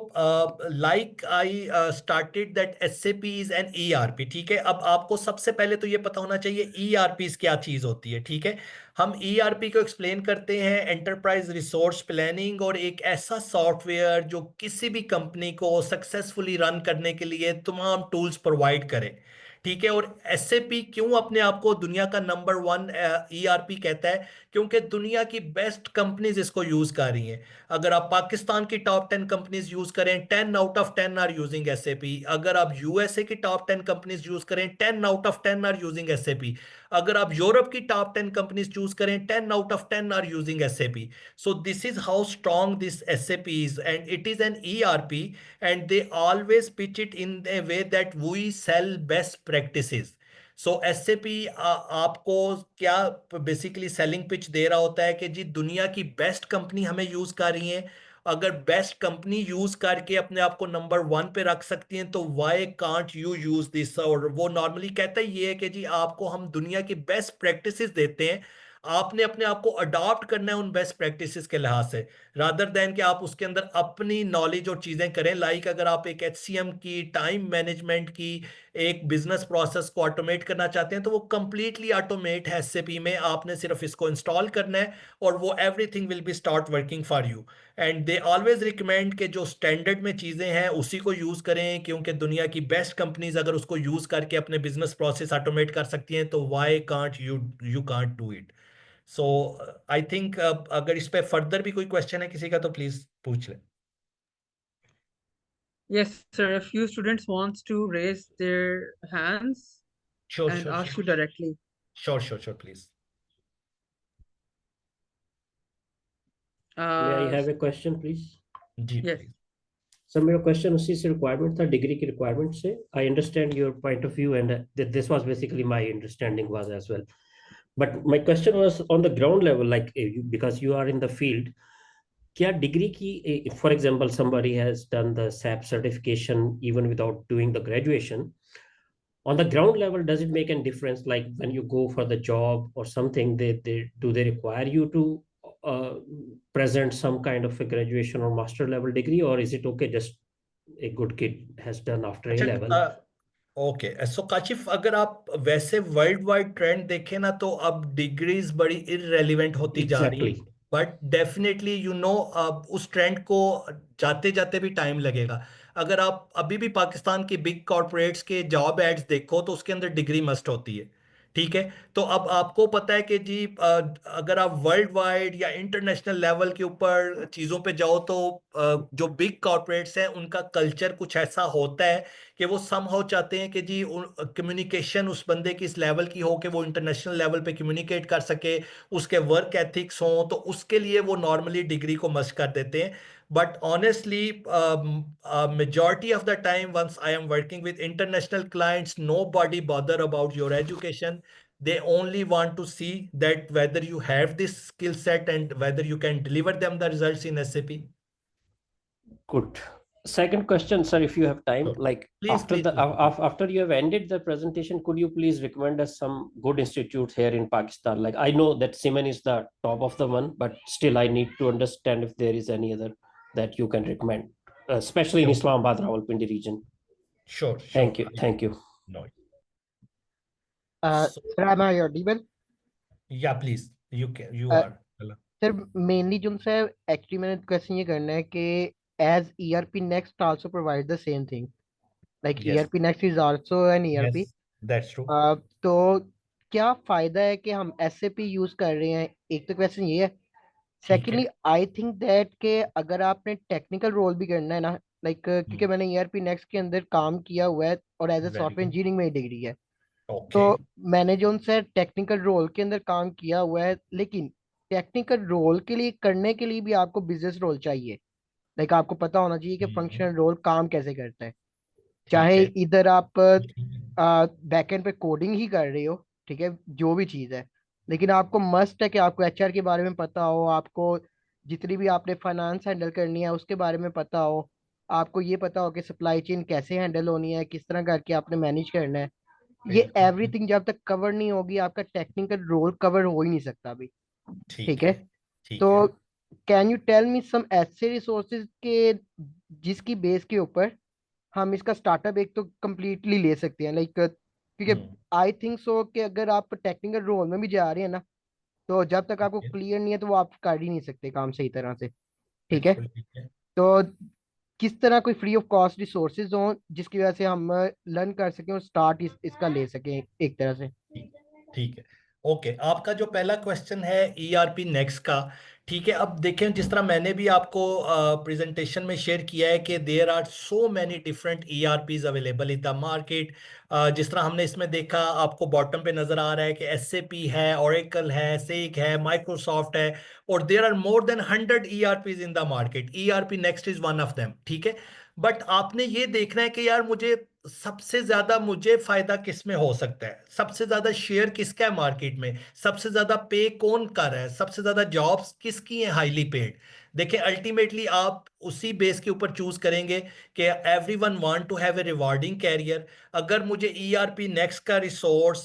like I started that SAP is an ERP. ठीक है, अब आपको सबसे पहले तो ये पता होना चाहिए ERPs क्या चीज होती है। ठीक है, हम ERP को एक्सप्लेन करते हैं एंटरप्राइज रिसोर्स प्लानिंग, और एक ऐसा सॉफ्टवेयर जो किसी भी कंपनी को सक्सेसफुली रन करने के लिए तमाम टूल्स प्रोवाइड करे। ठीक है, और SAP क्यों अपने आप को दुनिया का नंबर 1 ERP कहता है? क्योंकि दुनिया की बेस्ट कंपनीज इसको यूज कर रही हैं। अगर आप पाकिस्तान की टॉप 10 कंपनीज यूज करें, 10 out of 10 are using SAP। अगर आप USA की टॉप 10 कंपनीज यूज करें, 10 out of 10 are using SAP। अगर आप यूरोप की टॉप 10 कंपनीज चूज करें, 10 out of 10 are using SAP। So this is how strong this SAP is, and it is an ERP, and they always pitch it in a way that we sell best practices. So SAP आपको क्या basically selling pitch दे रहा होता है कि जी दुनिया की best company हमें use कर रही है, अगर बेस्ट कंपनी यूज करके अपने आप को नंबर 1 पे रख सकती हैं तो why can't you use this. और वो नॉर्मली कहता है ये है कि जी आपको हम दुनिया की बेस्ट प्रैक्टिसेस देते हैं, आपने अपने आप को अडॉप्ट करना है उन बेस्ट प्रैक्टिसेस के लिहाज से, रादर देन कि आप उसके अंदर अपनी नॉलेज और चीजें करें। लाइक अगर आप एक HCM की, टाइम मैनेजमेंट की, एक बिजनेस प्रोसेस को ऑटोमेट करना चाहते हैं तो वो कंप्लीटली ऑटोमेट है SAP में, आपने सिर्फ इसको इंस्टॉल करना है और वो everything will be start working for you. And they always recommend कि जो स्टैंडर्ड में चीजें हैं उसी को यूज करें, क्योंकि दुनिया की बेस्ट कंपनीज अगर उसको यूज करके अपने बिजनेस प्रोसेस ऑटोमेट कर सकती हैं तो why can't you can't do it. So I think अगर इस पे फर्दर भी कोई क्वेश्चन है किसी का तो प्लीज पूछ ले। Yes, sir. A few students wants to raise their hands sure and sure ask you directly. Sure please. May I Uh, have a question, please? जी yes. प्लीज। सर मेरा क्वेश्चन उसी से रिक्वायरमेंट था, degree की requirement से। I understand your point of view and this was basically my understanding was as well, but my question was on the ground level, like because you are in the field, क्या degree की, for example somebody has done the SAP certification even without doing the graduation, on the ground level does it make a difference, like when you go for the job or something, they require you to uh, present some kind of a graduation or master level degree, or is it okay just a good kid has done after A level? Okay so Kashif, अगर आप वैसे world wide trend देखें ना तो अब degrees बड़ी irrelevant होती जा रही Exactly. हैं, बट डेफिनेटली अब उस ट्रेंड को जाते जाते भी टाइम लगेगा। अगर आप अभी भी पाकिस्तान के बिग कॉरपोरेट्स के जॉब एड्स देखो तो उसके अंदर डिग्री मस्ट होती है, ठीक है। तो अब आपको पता है कि जी अगर आप वर्ल्ड वाइड या इंटरनेशनल लेवल के ऊपर चीज़ों पे जाओ तो जो बिग कॉरपोरेट्स हैं उनका कल्चर कुछ ऐसा होता है कि वो समहाउ चाहते हैं कि जी कम्युनिकेशन उस बंदे की इस लेवल की हो कि वो इंटरनेशनल लेवल पे कम्युनिकेट कर सके, उसके वर्क एथिक्स हों, तो उसके लिए वो नॉर्मली डिग्री को मस्ट कर देते हैं। But honestly, majority of the time, once I am working with international clients, nobody bother about your education. They only want to see that whether you have this skill set and whether you can deliver them the results in SAP. Good. Second question, sir, if you have time, Sure. like Please, after please, after you have ended the presentation, could you please recommend us some good institutes here in Pakistan? Like I know that Siemens is the top of the one, but still I need to understand if there is any other that you can recommend, especially in Sure. Islamabad, Rawalpindi region. Sure. Thank you. Thank you. No. Sir, am I audible? Yeah, please. You can. You Uh, are. Hello. Sir mainly जो उनसे actually मैंने question ये करना है कि as ERP next also provide the same thing, like Yes. ERP next is also an ERP, Yes. That's true. तो क्या फायदा है कि हम SAP यूज कर रहे हैं? एक तो क्वेश्चन ये है। ठीक है। सेकेंडली आई थिंक दैट के अगर आपने टेक्निकल रोल भी करना है ना, लाइक क्योंकि मैंने ERP नेक्स्ट के अंदर काम किया हुआ है और as a Very software good. Engineering में डिग्री है, Okay. तो मैंने जो उनसे टेक्निकल रोल के अंदर काम किया हुआ है, लेकिन टेक्निकल रोल के लिए करने के लिए भी आपको बिजनेस रोल चाहिए, लाइक आपको पता होना चाहिए कि फंक्शनल रोल काम कैसे करता है। ठीक चाहे है। इधर आप बैकएंड पे कोडिंग ही कर रहे हो, ठीक है, जो भी चीज़ है, लेकिन आपको मस्ट है कि आपको HR के बारे में पता हो, आपको जितनी भी आपने फाइनेंस हैंडल करनी है उसके बारे में पता हो, आपको ये पता हो कि सप्लाई चेन कैसे हैंडल होनी है, किस तरह करके आपने मैनेज करना है। ये बिल्कुल। एवरीथिंग जब तक कवर नहीं होगी आपका टेक्निकल रोल कवर हो ही नहीं सकता अभी, ठीक ठीक है। है। ठीक तो है। कैन यू टेल मी सम ऐसे रिसोर्सेज के जिसकी बेस के ऊपर हम इसका स्टार्टअप एक तो कंप्लीटली ले सकते हैं, लाइक क्योंकि आई थिंक सो कि अगर आप टेक्निकल रोल में भी जा रहे हैं ना, तो जब तक आपको ठीक है। क्लियर नहीं है तो वो आप कर ही नहीं सकते काम सही तरह से, ठीक है। बिल्कुल ठीक है। तो किस तरह कोई फ्री ऑफ कॉस्ट रिसोर्सेज हों जिसकी वजह से हम लर्न कर सकें और स्टार्ट इसका ले सकें एक तरह से। ठीक है। ओके, आपका जो पहला क्वेश्चन है ERP नेक्स्ट का, ठीक है। अब देखें, जिस तरह मैंने भी आपको प्रेजेंटेशन में शेयर किया है कि there are so many different ERPs available in the market. जिस तरह हमने इसमें देखा, आपको बॉटम पे नजर आ रहा है कि SAP है, Oracle है, SAP है, माइक्रोसॉफ्ट है, और there are more than 100 ERPs in the market. ERP next is one of them, ठीक है। बट आपने ये देखना है कि यार मुझे सबसे ज्यादा मुझे फायदा किस में हो सकता है, सबसे ज्यादा शेयर किसका है मार्केट में, सबसे ज्यादा पे कौन कर रहा है, सबसे ज्यादा जॉब्स किसकी हैं हाईली पेड। देखिए अल्टीमेटली आप उसी बेस के ऊपर चूज करेंगे कि everyone want to have a rewarding career. अगर मुझे ईआरपी नेक्स्ट का रिसोर्स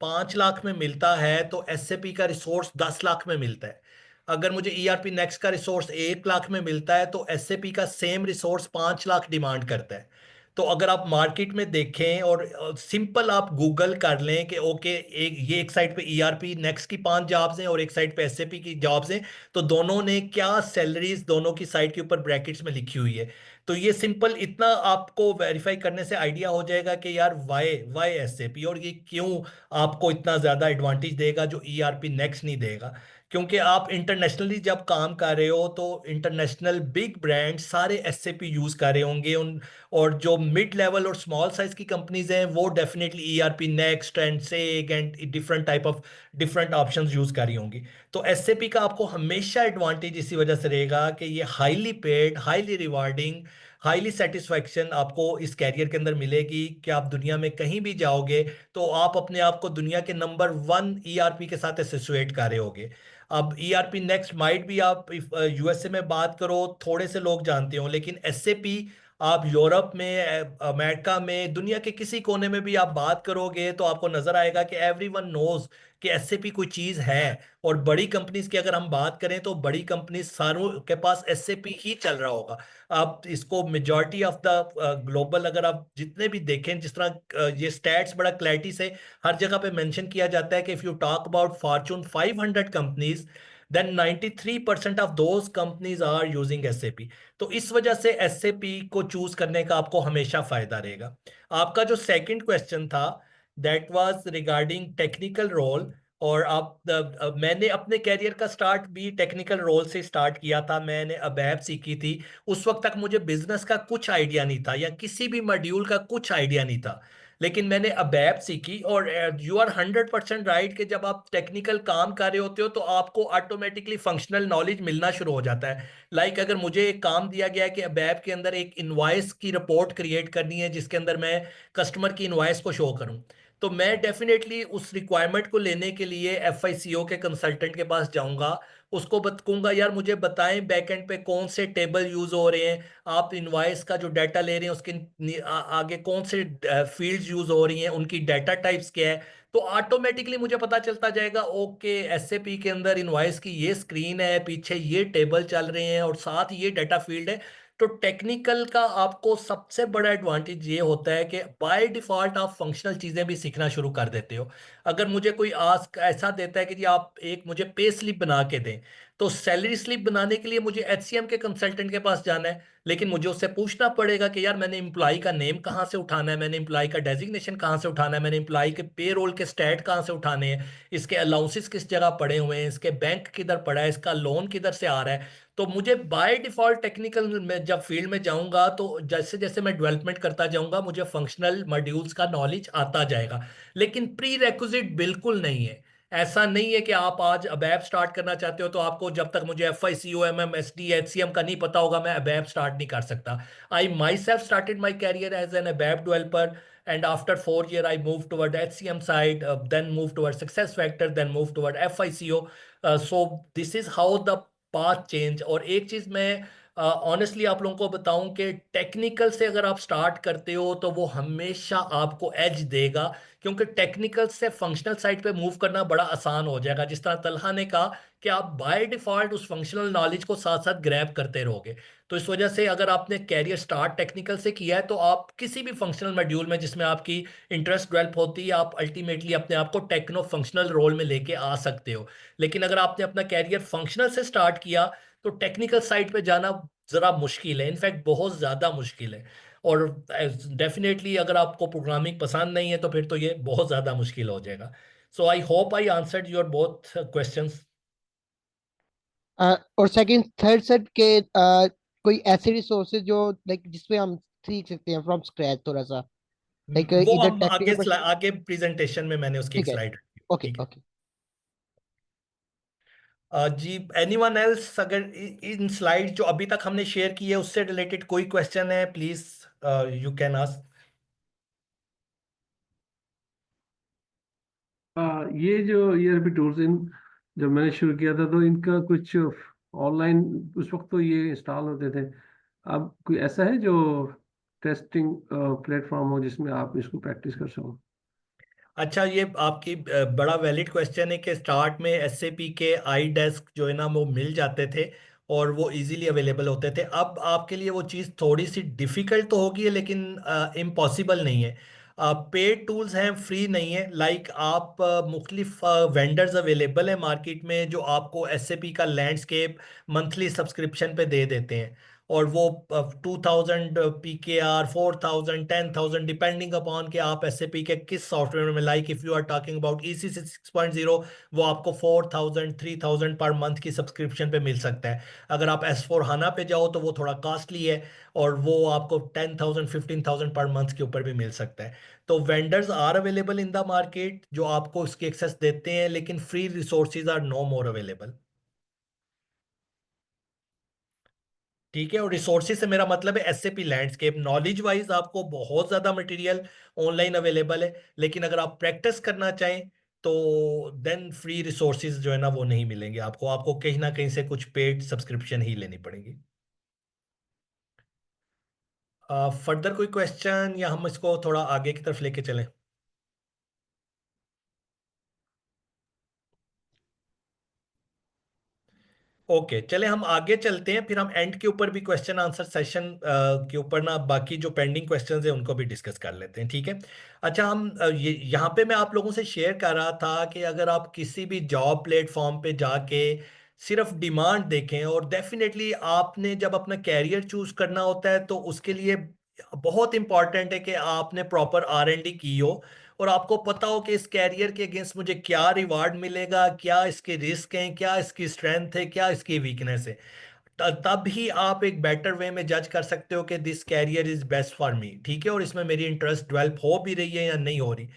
5 लाख में मिलता है तो एसएपी का रिसोर्स 10 लाख में मिलता है। अगर मुझे ईआरपी नेक्स्ट का रिसोर्स 1 लाख में मिलता है तो एसएपी का सेम रिसोर्स 5 लाख डिमांड करता है। तो अगर आप मार्केट में देखें और सिंपल आप गूगल कर लें कि ओके एक साइड पे ईआरपी नेक्स्ट की 5 जॉब्स हैं और एक साइड पे एसएपी की जॉब्स हैं, तो दोनों ने क्या सैलरीज दोनों की साइड के ऊपर ब्रैकेट्स में लिखी हुई है। तो ये सिंपल इतना आपको वेरीफाई करने से आइडिया हो जाएगा कि यार वाई वाई एसएपी, और ये क्यों आपको इतना ज्यादा एडवांटेज देगा जो ईआरपी नेक्स्ट नहीं देगा। क्योंकि आप इंटरनेशनली जब काम कर रहे हो तो इंटरनेशनल बिग ब्रांड सारे एसएपी यूज कर रहे होंगे उन, और जो मिड लेवल और स्मॉल साइज की कंपनीज हैं वो definitely ERP next and सेग and different type of different options use कर रही होंगी। तो एसएपी का आपको हमेशा एडवांटेज इसी वजह से रहेगा कि ये highly paid, highly rewarding, highly satisfaction आपको इस कैरियर के अंदर मिलेगी कि आप दुनिया में कहीं भी जाओगे तो आप अपने आप को दुनिया के नंबर 1 ईआरपी के साथ एसोसिएट कर रहे होगे। अब ईआरपी नेक्स्ट माइट भी आप यूएसए में बात करो थोड़े से लोग जानते हो, लेकिन एसएपी आप यूरोप में, अमेरिका में, दुनिया के किसी कोने में भी आप बात करोगे तो आपको नजर आएगा कि एवरीवन नोज कि एसएपी कोई चीज है। और बड़ी कंपनीज की अगर हम बात करें तो बड़ी कंपनीज सारों के पास एसएपी ही चल रहा होगा। आप इसको मेजॉरिटी ऑफ द ग्लोबल अगर आप जितने भी देखें, जिस तरह ये स्टैट्स बड़ा क्लैरिटी से हर जगह पे मेंशन किया जाता है कि if you talk about fortune 500 companies then 93% of those companies are using SAP. तो इस वजह से एसएपी को चूज करने का आपको हमेशा फायदा रहेगा। आपका जो सेकंड क्वेश्चन था that was regarding technical role, और मैंने अपने कैरियर का स्टार्ट भी टेक्निकल रोल से स्टार्ट किया था। मैंने अबैप सीखी थी। उस वक्त तक मुझे बिजनेस का कुछ आइडिया नहीं था या किसी भी मॉड्यूल का कुछ आइडिया नहीं था, लेकिन मैंने अबैप सीखी। और यू आर 100% राइट कि जब आप टेक्निकल काम कर रहे होते हो तो आपको ऑटोमेटिकली फंक्शनल नॉलेज मिलना शुरू हो जाता है। लाइक अगर मुझे एक काम दिया गया है कि अबैप के अंदर एक इनवॉइस की रिपोर्ट क्रिएट करनी है जिसके अंदर मैं कस्टमर की इनवॉइस को शो करूं, तो मैं डेफिनेटली उस रिक्वायरमेंट को लेने के लिए एफआईसीओ के कंसल्टेंट के पास जाऊंगा। उसको बताऊंगा यार मुझे बताएं बैकएंड पे कौन से टेबल यूज हो रहे हैं, आप इनवॉइस का जो डाटा ले रहे हैं उसके आगे कौन से फील्ड्स यूज हो रही हैं, उनकी डाटा टाइप्स क्या है। तो ऑटोमेटिकली मुझे पता चलता जाएगा ओके एसएपी के अंदर इनवॉइस की ये स्क्रीन है, पीछे ये टेबल चल रहे हैं और साथ ये डाटा फील्ड है। तो टेक्निकल का आपको सबसे बड़ा एडवांटेज ये होता है कि बाय डिफॉल्ट आप फंक्शनल चीजें भी सीखना शुरू कर देते हो। अगर मुझे कोई आस्क ऐसा देता है कि जी आप एक मुझे पे स्लिप बना के दें, तो सैलरी स्लिप बनाने के लिए मुझे एचसीएम के कंसल्टेंट के पास जाना है, लेकिन मुझे उससे पूछना पड़ेगा कि यार मैंने एम्प्लॉय का नेम कहाँ से उठाना है, मैंने एम्प्लॉय का डेजिग्नेशन कहाँ से उठाना है, मैंने एम्प्लॉय के पे रोल के स्टैट कहाँ से उठाने हैं, इसके अलाउंसेस किस जगह पड़े हुए हैं, इसके बैंक किधर पड़ा है, इसका लोन किधर से आ रहा है। तो मुझे बाय डिफॉल्ट टेक्निकल में जब फील्ड में जाऊंगा तो जैसे जैसे मैं डेवलपमेंट करता जाऊंगा मुझे फंक्शनल मॉड्यूल्स का नॉलेज आता जाएगा। लेकिन प्री रेक्विजिट बिल्कुल नहीं है। ऐसा नहीं है कि आप आज अबैप स्टार्ट करना चाहते हो तो आपको जब तक मुझे F I C O M M S D H C M का नहीं पता होगा मैं अबैप स्टार्ट नहीं कर सकता। I myself started my career as an ABAP developer, and after 4 year I moved toward HCM side, then moved toward success factor, then moved toward FICO. So this is how the path change। और एक चीज मैं honestly आप लोगों को बताऊं कि technical से अगर आप स्टार्ट करते हो तो वो हमेशा आपको एज देगा, क्योंकि टेक्निकल से फंक्शनल साइड पे मूव करना बड़ा आसान हो जाएगा। जिस तरह तलहा ने कहा कि आप बाय डिफॉल्ट उस फंक्शनल नॉलेज को साथ साथ ग्रैब करते रहोगे। तो इस वजह से अगर आपने कैरियर स्टार्ट टेक्निकल से किया है तो आप किसी भी फंक्शनल मॉड्यूल में जिसमें आपकी इंटरेस्ट डेवलप होती है आप अल्टीमेटली अपने आप को टेक्नो फंक्शनल रोल में लेके आ सकते हो। लेकिन अगर आपने अपना कैरियर फंक्शनल से स्टार्ट किया तो टेक्निकल साइड पे जाना जरा मुश्किल है, इनफैक्ट बहुत ज्यादा मुश्किल है। और डेफिनेटली अगर आपको प्रोग्रामिंग पसंद नहीं है तो फिर तो ये बहुत ज्यादा मुश्किल हो जाएगा। So I hope I answered your both questions. और सेकंड थर्ड सेट के कोई ऐसे रिसोर्सेज जो लाइक जिसपे हम सीख सकते हैं फ्रॉम स्क्रैच थोड़ा सा, लाइक वो इधर हम टेक्निकल। आगे प्रेजेंटेशन में मैंने उसकी एक ठीक है, स्लाइड। ओके ठीक है। ओके। जी एनीवन एल्स, अगर इन स्लाइड जो अभी तक हमने शेयर की है उससे रिलेटेड कोई क्वेश्चन है प्लीज यू कैन आस्क। ये जो ईआरपी टूल्स इन जब मैंने शुरू किया था तो इनका कुछ ऑनलाइन उस वक्त तो ये इंस्टॉल होते थे। अब कोई ऐसा है जो टेस्टिंग प्लेटफॉर्म हो जिसमें आप इसको प्रैक्टिस कर सको? अच्छा, ये आपकी बड़ा वैलिड क्वेश्चन है कि स्टार्ट में एसएपी के आई डेस्क जो है ना वो मिल जाते थे और वो इजीली अवेलेबल होते थे। अब आपके लिए वो चीज़ थोड़ी सी डिफिकल्ट तो होगी लेकिन इम्पॉसिबल नहीं है। पेड टूल्स हैं, फ्री नहीं है। लाइक आप मुख्तलिफ वेंडर्स अवेलेबल है मार्केट में जो आपको एसएपी का लैंडस्केप मंथली सब्सक्रिप्शन पे दे देते हैं, और वो 2000 PKR, 4000, 10,000 डिपेंडिंग अपॉन कि आप एस के किस सॉफ्टवेयर में। Like if you are talking about ECC 6.0, वो आपको 4000, 3000 पर मंथ की सब्सक्रिप्शन पे मिल सकता है। अगर आप S4 हाना पे जाओ तो वो थोड़ा कॉस्टली है और वो आपको 10,000, 15,000 पर मंथ के ऊपर भी मिल सकता है। तो vendors are available in the market जो आपको इसकी एक्सेस देते हैं, लेकिन free resources are no more available. ठीक है, और रिसोर्सेज से मेरा मतलब है एसएपी लैंडस्केप। नॉलेज वाइज आपको बहुत ज़्यादा मटेरियल ऑनलाइन अवेलेबल है, लेकिन अगर आप प्रैक्टिस करना चाहें तो देन फ्री रिसोर्सेज जो है ना वो नहीं मिलेंगे आपको। आपको कहीं ना कहीं से कुछ पेड सब्सक्रिप्शन ही लेनी पड़ेगी। फर्दर कोई क्वेश्चन या हम इसको थोड़ा आगे की तरफ लेके चलें? ओके, चले हम आगे चलते हैं, फिर हम एंड के ऊपर भी क्वेश्चन आंसर सेशन के ऊपर ना बाकी जो पेंडिंग क्वेश्चंस हैं उनको भी डिस्कस कर लेते हैं। ठीक है। अच्छा, हम ये यहाँ पे मैं आप लोगों से शेयर कर रहा था कि अगर आप किसी भी जॉब प्लेटफॉर्म पे जाके सिर्फ डिमांड देखें, और डेफिनेटली आपने जब अपना कैरियर चूज करना होता है तो उसके लिए बहुत इंपॉर्टेंट है कि आपने प्रॉपर R&D की हो और आपको पता हो कि इस कैरियर के अगेंस्ट मुझे क्या रिवार्ड मिलेगा, क्या इसके रिस्क हैं, क्या इसकी स्ट्रेंथ है, क्या इसकी वीकनेस है। तब ही आप एक बेटर वे में जज कर सकते हो कि this career is best for me. ठीक है, और इसमें मेरी इंटरेस्ट डेवलप हो भी रही है या नहीं हो रही।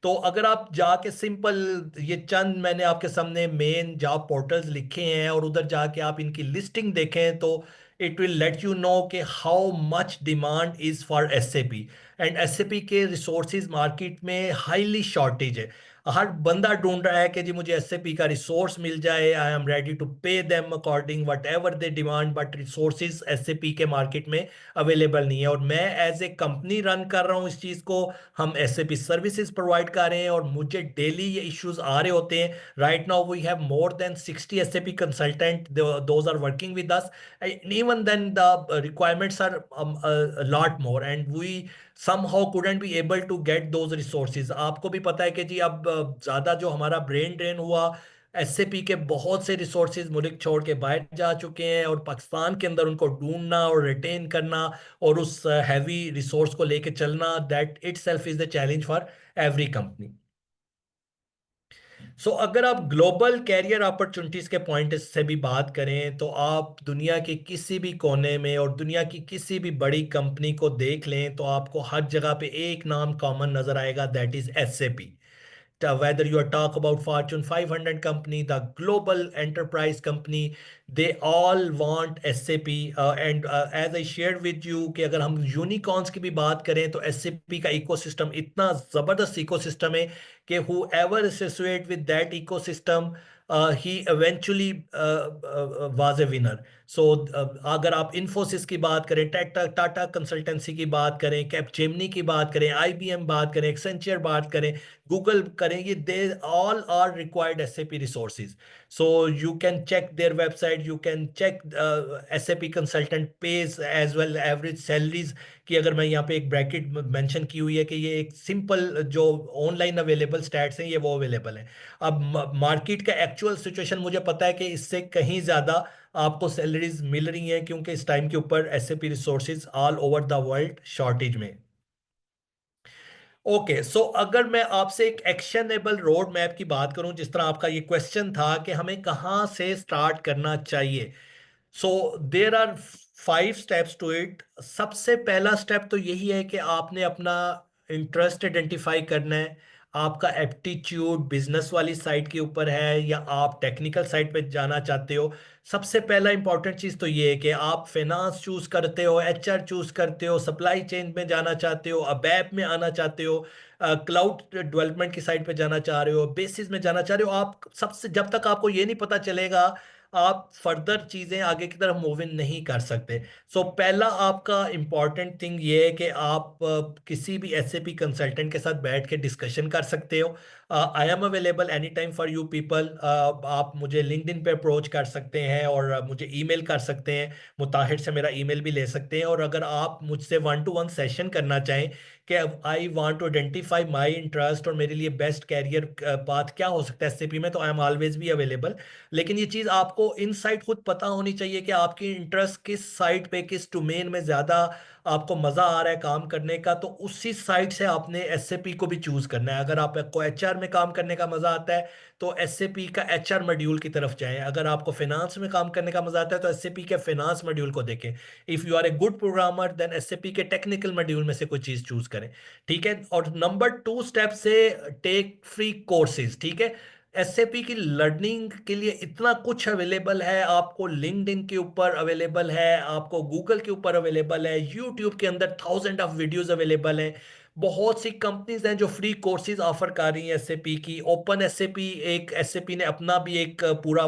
तो अगर आप जाके सिंपल ये चंद मैंने आपके सामने मेन जॉब पोर्टल्स लिखे हैं और उधर जाके आप इनकी लिस्टिंग देखें तो it will let you know कि how much demand is for SAP. And SAP के रिसोर्सेज मार्केट में हाईली शॉर्टेज है। हर बंदा ढूंढ रहा है कि जी मुझे एसएपी का रिसोर्स मिल जाए, I am ready to pay them according whatever they demand, but resources SAP के मार्केट में अवेलेबल नहीं है। और मैं एज ए कंपनी रन कर रहा हूँ इस चीज़ को, हम एसएपी सर्विसेज प्रोवाइड कर रहे हैं और मुझे डेली ये इश्यूज आ रहे होते हैं। Right now we have more than 60 SAP consultant, those are working with us, even then the requirements are a lot more and we somehow couldn't be able to get those resources। आपको भी पता है कि जी अब ज़्यादा जो हमारा brain drain हुआ, एसएपी के बहुत से रिसोर्सेज मुल्क छोड़ के बाहर जा चुके हैं और पाकिस्तान के अंदर उनको ढूंढना और रिटेन करना और उस हैवी रिसोर्स को लेके चलना, that itself is the challenge for every company. So अगर आप ग्लोबल कैरियर अपॉर्चुनिटीज के पॉइंट से भी बात करें तो आप दुनिया के किसी भी कोने में और दुनिया की किसी भी बड़ी कंपनी को देख लें तो आपको हर जगह पे एक नाम कॉमन नजर आएगा, that is SAP. Whether you are talk about Fortune 500 company, the global enterprise company, they all want SAP। And as I shared with you कि अगर हम यूनिकॉर्न्स की भी बात करें तो SAP का इकोसिस्टम इतना ज़बरदस्त इकोसिस्टम है कि whoever associate with that ecosystem he eventually was a winner। सो अगर आप इन्फोसिस की बात करें, टाटा कंसल्टेंसी की बात करें, कैपजेमिनी की बात करें, IBM बात करें, एक्सेंचर बात करें, गूगल करें, ये they all are required SAP resources. So you can check their website, you can check SAP consultant page as well average salaries की। अगर मैं यहाँ पे एक ब्रैकेट मेंशन की हुई है कि ये एक सिंपल जो ऑनलाइन अवेलेबल स्टैट्स हैं ये वो अवेलेबल हैं। अब मार्केट का एक्चुअल सिचुएशन मुझे पता है कि इससे कहीं ज़्यादा आपको सैलरीज मिल रही हैं क्योंकि इस टाइम के ऊपर SAP resources all over the world shortage में। ओके, सो अगर मैं आपसे एक एक्शनेबल रोड मैप की बात करूं, जिस तरह आपका ये क्वेश्चन था कि हमें कहां से स्टार्ट करना चाहिए, so there are 5 steps to it. सबसे पहला स्टेप तो यही है कि आपने अपना इंटरेस्ट आइडेंटिफाई करना है। आपका एप्टीट्यूड बिजनेस वाली साइड के ऊपर है या आप टेक्निकल साइड पे जाना चाहते हो। सबसे पहला इंपॉर्टेंट चीज़ तो ये है कि आप फाइनेंस चूज करते हो, HR चूज करते हो, सप्लाई चेन में जाना चाहते हो, अबैप में आना चाहते हो, क्लाउड डेवलपमेंट की साइड पे जाना चाह रहे हो, बेसिस में जाना चाह रहे हो। आप सबसे जब तक आपको ये नहीं पता चलेगा आप फर्दर चीजें आगे की तरफ मूव इन नहीं कर सकते। सो पहला आपका इंपॉर्टेंट थिंग ये है कि आप किसी भी एसएपी कंसल्टेंट के साथ बैठ के डिस्कशन कर सकते हो। I am available any time for you people. आप मुझे लिंक्डइन पे अप्रोच कर सकते हैं और मुझे ईमेल कर सकते हैं। मुताहिर से मेरा ईमेल भी ले सकते हैं। और अगर आप मुझसे 1-to-1 सेशन करना चाहें कि I want to identify my interest और मेरे लिए बेस्ट कैरियर पाथ क्या हो सकता है एसएपी में, तो आई एम ऑलवेज भी अवेलेबल। लेकिन ये चीज़ आपको इनसाइड खुद पता होनी चाहिए कि आपकी इंटरेस्ट किस साइड पे, किस डोमेन में ज़्यादा आपको मज़ा आ रहा है काम करने का, तो उसी साइड से आपने एसएपी को भी चूज करना है। अगर आपको एचआर में काम करने का मज़ा आता है तो एसएपी का एचआर मॉड्यूल की तरफ जाएं। अगर आपको फाइनेंस में काम करने का मज़ा आता है तो एसएपी के फाइनेंस मॉड्यूल को देखें। If you are a good programmer then SAP के टेक्निकल मॉड्यूल में से कोई चीज़ चूज करें। ठीक है। और नंबर 2 स्टेप से टेक फ्री कोर्सेज। ठीक है। एसएपी की लर्निंग के लिए इतना कुछ अवेलेबल है, आपको लिंक्डइन के ऊपर अवेलेबल है, आपको गूगल के ऊपर अवेलेबल है, यूट्यूब के अंदर थाउजेंड ऑफ वीडियोस अवेलेबल हैं। बहुत सी कंपनीज हैं जो फ्री कोर्सेज ऑफर कर रही हैं एसएपी की। ओपन एसएपी, एक एसएपी ने अपना भी एक पूरा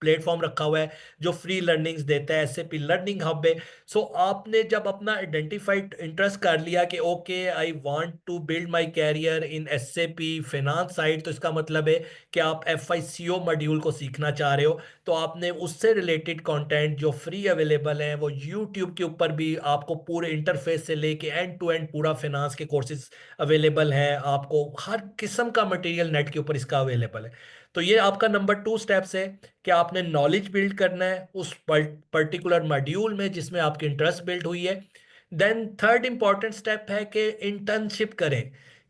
प्लेटफॉर्म रखा हुआ है जो फ्री लर्निंग्स देता है, एसएपी लर्निंग हब है। सो आपने जब अपना आइडेंटिफाइड इंटरेस्ट कर लिया कि okay I want to build my career in SAP finance side, तो इसका मतलब है कि आप एफआईसीओ मॉड्यूल को सीखना चाह रहे हो, तो आपने उससे रिलेटेड कंटेंट जो फ्री अवेलेबल है वो यूट्यूब के ऊपर भी आपको पूरे इंटरफेस से लेके एंड टू एंड पूरा फाइनेंस के कोर्सेज अवेलेबल है। आपको हर किस्म का मटेरियल नेट के ऊपर इसका अवेलेबल है। तो ये आपका नंबर 2 स्टेप्स है कि आपने नॉलेज बिल्ड करना है उस पर्टिकुलर मॉड्यूल में जिसमें आपकी इंटरेस्ट बिल्ड हुई है। देन थर्ड इंपॉर्टेंट स्टेप है कि इंटर्नशिप करें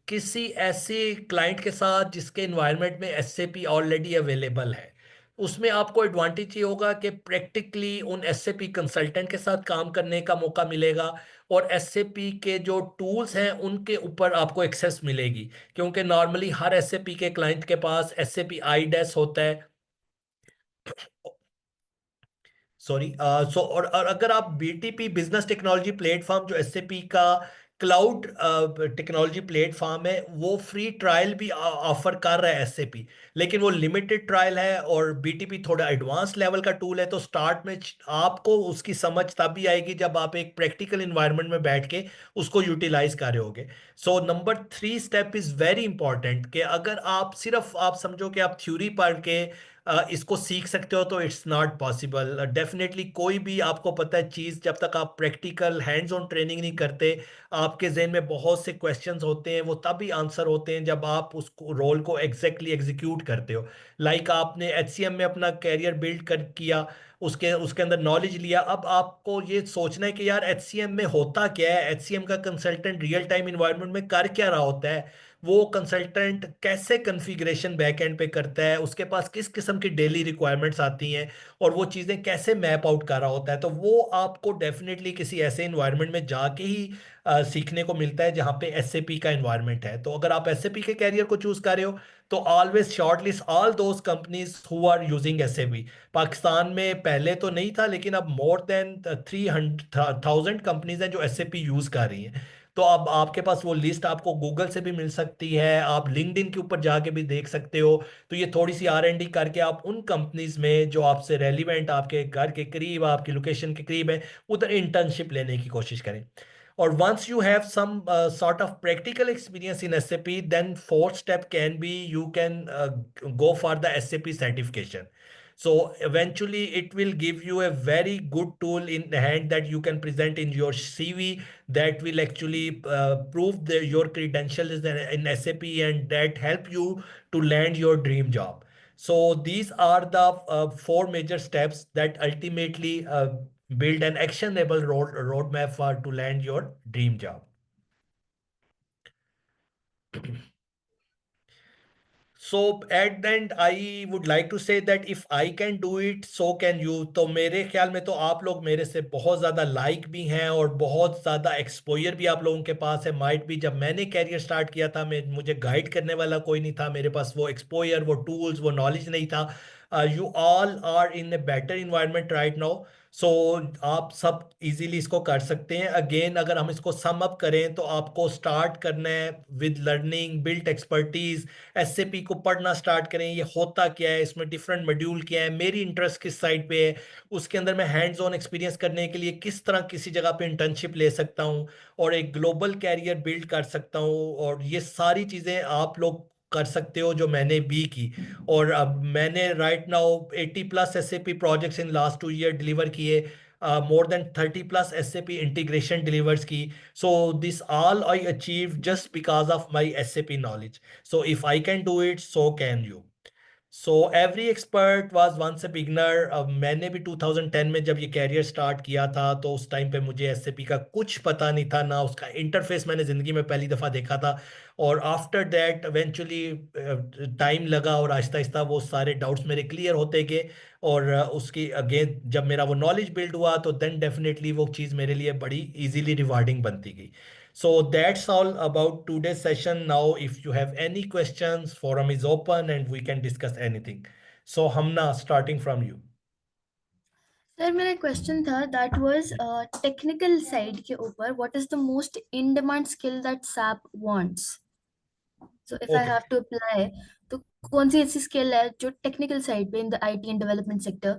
किसी ऐसे क्लाइंट के साथ जिसके एनवायरनमेंट में एसएपी ऑलरेडी अवेलेबल है। उसमें आपको एडवांटेज ये होगा कि प्रैक्टिकली उन एसएपी कंसल्टेंट के साथ काम करने का मौका मिलेगा और एसएपी के जो टूल्स हैं उनके ऊपर आपको एक्सेस मिलेगी, क्योंकि नॉर्मली हर एसएपी के क्लाइंट के पास एसएपी आईडेस होता है। सॉरी। सो और अगर आप बीटीपी बिजनेस टेक्नोलॉजी प्लेटफॉर्म जो एसएपी का क्लाउड टेक्नोलॉजी प्लेटफॉर्म है वो फ्री ट्रायल भी ऑफर कर रहा है एसएपी, लेकिन वो लिमिटेड ट्रायल है और बीटीपी थोड़ा एडवांस लेवल का टूल है। तो स्टार्ट में आपको उसकी समझ तभी आएगी जब आप एक प्रैक्टिकल इन्वायरमेंट में बैठ के उसको यूटिलाइज कर रहे होगे। So number 3 step is very important कि अगर आप सिर्फ आप समझो कि आप थ्योरी पढ़ के इसको सीख सकते हो तो इट्स नॉट पॉसिबल। डेफिनेटली कोई भी आपको पता है चीज़ जब तक आप प्रैक्टिकल हैंड्स ऑन ट्रेनिंग नहीं करते, आपके जहन में बहुत से क्वेश्चंस होते हैं, वो तभी आंसर होते हैं जब आप उस रोल को एग्जैक्टली एग्जीक्यूट करते हो। लाइक आपने एचसीएम में अपना कैरियर बिल्ड कर किया, उसके उसके अंदर नॉलेज लिया, अब आपको ये सोचना है कि यार एचसीएम में होता क्या है, एचसीएम का कंसल्टेंट रियल टाइम इन्वायरमेंट में कर क्या रहा होता है, वो कंसल्टेंट कैसे कन्फिग्रेशन बैकएंड पे करता है, उसके पास किस किस्म की डेली रिक्वायरमेंट्स आती हैं और वो चीज़ें कैसे मैप आउट कर रहा होता है, तो वो आपको डेफिनेटली किसी ऐसे इन्वायरमेंट में जाके ही सीखने को मिलता है जहाँ पे एसएपी का इन्वायरमेंट है। तो अगर आप एसएपी के कैरियर को चूज कर रहे हो तो always shortlist all those companies who are using SAP. Pakistan में पहले तो नहीं था लेकिन अब मोर देन 300,000 कंपनीज हैं जो एसएपी यूज कर रही हैं। तो अब आपके पास वो लिस्ट आपको गूगल से भी मिल सकती है, आप लिंक्डइन के ऊपर जाके भी देख सकते हो। तो ये थोड़ी सी R&D करके आप उन कंपनीज में जो आपसे रेलिवेंट, आपके घर के करीब, आपकी लोकेशन के करीब है, उधर इंटर्नशिप लेने की कोशिश करें। और once you have some sort of practical experience in SAP, then fourth step can be you can go for the SAP certification. So eventually it will give you a very good tool in the hand that you can present in your CV that will actually prove your credentials in SAP and that help you to land your dream job. So these are the 4 major steps that ultimately build an actionable roadmap for to land your dream job. So at the end, I would like to say that if I can do it, so can you. तो मेरे ख्याल में तो आप लोग मेरे से बहुत ज़्यादा लाइक भी हैं और बहुत ज़्यादा एक्सपोजर भी आप लोगों के पास है। माइट भी जब मैंने कैरियर स्टार्ट किया था, मुझे गाइड करने वाला कोई नहीं था, मेरे पास वो एक्सपोजर, वो टूल्स, वो नॉलेज नहीं था। You all are in a better environment right now. सो आप सब इजीली इसको कर सकते हैं. अगेन अगर हम इसको सम अप करें तो आपको स्टार्ट करना है with learning, built expertise. SAP को पढ़ना स्टार्ट करें, ये होता क्या है, इसमें डिफरेंट मॉड्यूल क्या है, मेरी इंटरेस्ट किस साइड पे है, उसके अंदर मैं हैंड्स ऑन एक्सपीरियंस करने के लिए किस तरह किसी जगह पे इंटर्नशिप ले सकता हूँ और एक ग्लोबल कैरियर बिल्ड कर सकता हूँ. और ये सारी चीज़ें आप लोग कर सकते हो जो मैंने भी की. और अब मैंने right now 80+ SAP projects in last 2 year deliver किए, more than 30+ SAP integration delivers की. So this all I achieved just because of my SAP knowledge. So if I can do it, so can you. So every expert was once a beginner. अब मैंने भी 2010 में जब ये career start किया था तो उस टाइम पे मुझे एसएपी का कुछ पता नहीं था, ना उसका इंटरफेस मैंने ज़िंदगी में पहली दफ़ा देखा था. और आफ्टर दैट इवेंचुअली टाइम लगा और आहिस्ता आहिस्ता वो सारे डाउट्स मेरे क्लियर होते गए. और उसकी अगेन जब मेरा वो नॉलेज बिल्ड हुआ तो देन डेफिनेटली वो चीज़ मेरे लिए बड़ी इजीली रिवार्डिंग बनती गई. So that's all about today's session. Now, if you have any questions, forum is open and we can discuss anything. So Hamna, starting from you. Sir मेरा question था that was technical side के ऊपर what is the most in demand skill that SAP wants. So if I Okay. Have to apply तो कौन सी ऐसी skill है जो technical side पे in the IT and development sector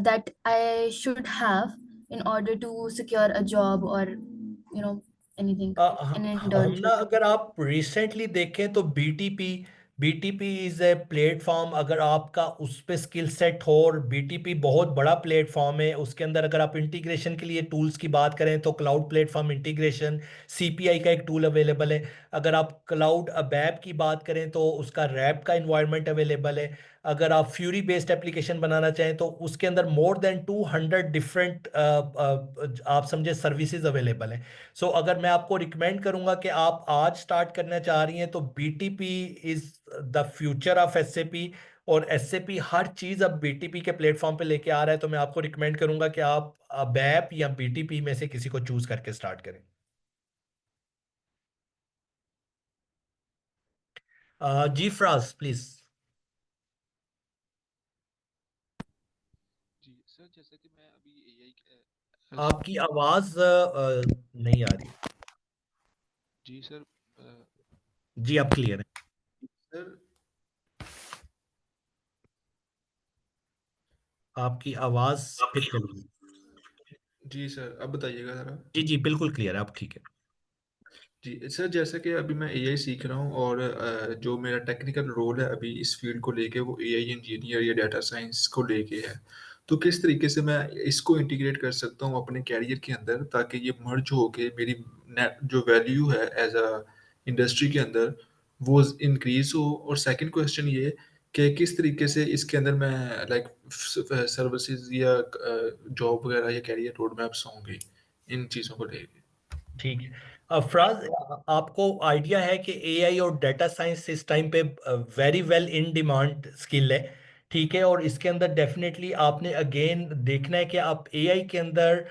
that I should have in order to secure a job और you know anything in हमना internship. अगर आप रिसेंटली देखें तो बीटीपी इज ए प्लेटफॉर्म. अगर आपका उस पे स्किल सेट हो, और बीटीपी बहुत बड़ा प्लेटफॉर्म है, उसके अंदर अगर आप इंटीग्रेशन के लिए टूल्स की बात करें तो क्लाउड प्लेटफॉर्म इंटीग्रेशन सीपीआई का एक टूल अवेलेबल है. अगर आप क्लाउड अबैप की बात करें तो उसका रैप का इन्वायरमेंट अवेलेबल है. अगर आप फ्यूरी बेस्ड एप्लीकेशन बनाना चाहें तो उसके अंदर मोर देन 200 डिफरेंट आप समझे सर्विसेज अवेलेबल है. सो अगर मैं आपको रिकमेंड करूंगा कि आप आज स्टार्ट करना चाह रही हैं तो BTP is the future of SAP. और एसएपी हर चीज अब बीटीपी के प्लेटफॉर्म पे लेके आ रहा है, तो मैं आपको रिकमेंड करूंगा कि आप बैप या बीटीपी में से किसी को चूज करके स्टार्ट करें. जी फ्राज प्लीज. जी सर, जैसे कि मैं अभी एआई आपकी आवाज नहीं आ रही. जी सर. जी आप क्लियर है. सर आपकी आवाज फिर चली गई. जी सर, अब बताइएगा ज़रा. जी जी बिल्कुल क्लियर है, आप ठीक है. जी सर, जैसा कि अभी मैं एआई सीख रहा हूँ और जो मेरा टेक्निकल रोल है अभी इस फील्ड को लेके वो एआई इंजीनियर या डाटा साइंस को लेके है. तो किस तरीके से मैं इसको इंटीग्रेट कर सकता हूँ अपने कैरियर के अंदर ताकि ये मर्ज हो के मेरी जो वैल्यू है एज अ इंडस्ट्री के अंदर वो इंक्रीज हो. और सेकंड क्वेश्चन ये कि किस तरीके से इसके अंदर मैं लाइक सर्विसेज या जॉब वगैरह या कैरियर रोड मैप्स होंगे इन चीज़ों को लेके. ठीक है. फराज, आपको आइडिया है कि एआई और डेटा साइंस इस टाइम पे very well in demand skill है. ठीक है. और इसके अंदर डेफिनेटली आपने अगेन देखना है कि आप एआई के अंदर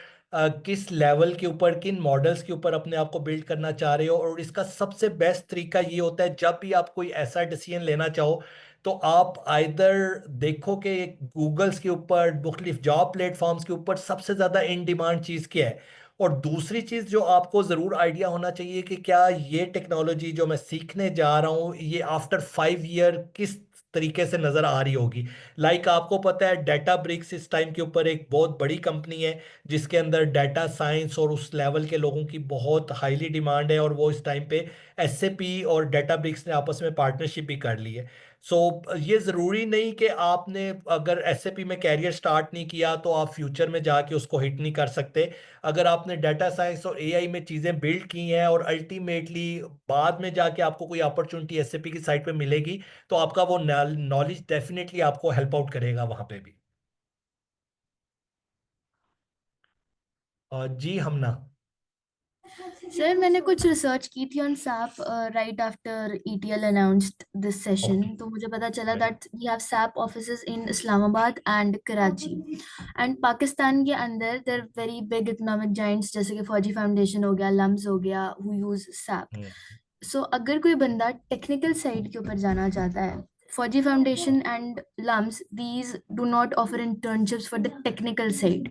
किस लेवल के ऊपर, किन मॉडल्स के ऊपर अपने आप को बिल्ड करना चाह रहे हो. और इसका सबसे बेस्ट तरीका ये होता है जब भी आप कोई ऐसा डिसीजन लेना चाहो तो आप आइदर देखो कि गूगल्स के ऊपर, मुख्तलिफ जॉब प्लेटफॉर्म्स के ऊपर सबसे ज़्यादा इन डिमांड चीज़ क्या है. और दूसरी चीज जो आपको जरूर आइडिया होना चाहिए कि क्या ये टेक्नोलॉजी जो मैं सीखने जा रहा हूँ ये आफ्टर 5 ईयर किस तरीके से नजर आ रही होगी. लाइक आपको पता है डाटा ब्रिक्स इस टाइम के ऊपर एक बहुत बड़ी कंपनी है जिसके अंदर डाटा साइंस और उस लेवल के लोगों की बहुत हाईली डिमांड है. और वो इस टाइम पे एसएपी और डाटा ब्रिक्स ने आपस में पार्टनरशिप भी कर ली है. सो ये ज़रूरी नहीं कि आपने अगर एसएपी में कैरियर स्टार्ट नहीं किया तो आप फ्यूचर में जाके उसको हिट नहीं कर सकते. अगर आपने डाटा साइंस और एआई में चीज़ें बिल्ड की हैं और अल्टीमेटली बाद में जाके आपको कोई अपॉर्चुनिटी एसएपी की साइट पे मिलेगी तो आपका वो नॉलेज डेफिनेटली आपको हेल्प आउट करेगा वहां पे भी. जी हमना. सर मैंने कुछ रिसर्च की थी on SAP right after ETL announced this session. Okay. तो मुझे पता चला that we have SAP offices in Islamabad and Karachi and Pakistan के अंदर there very big economic giants जैसे कि फौजी फाउंडेशन हो गया, लम्स हो गया, हु यूज सैप. सो अगर कोई बंदा टेक्निकल साइड के ऊपर जाना चाहता है 4G Foundation and LUMS, these do not offer internships for the technical side.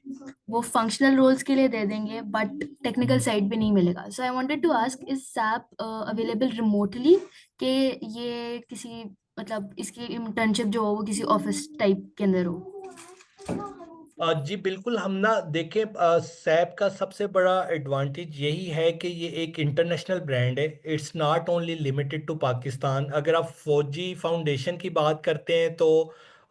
वो functional roles के लिए दे देंगे, but technical side पे नहीं मिलेगा. So I wanted to ask, is SAP available remotely? कि ये किसी मतलब इसकी internship जो हो वो किसी office type के अंदर हो? जी बिल्कुल, हम ना देखें, सैप का सबसे बड़ा एडवांटेज यही है कि ये एक इंटरनेशनल ब्रांड है। It's not only limited to Pakistan. अगर आप फौजी फाउंडेशन की बात करते हैं तो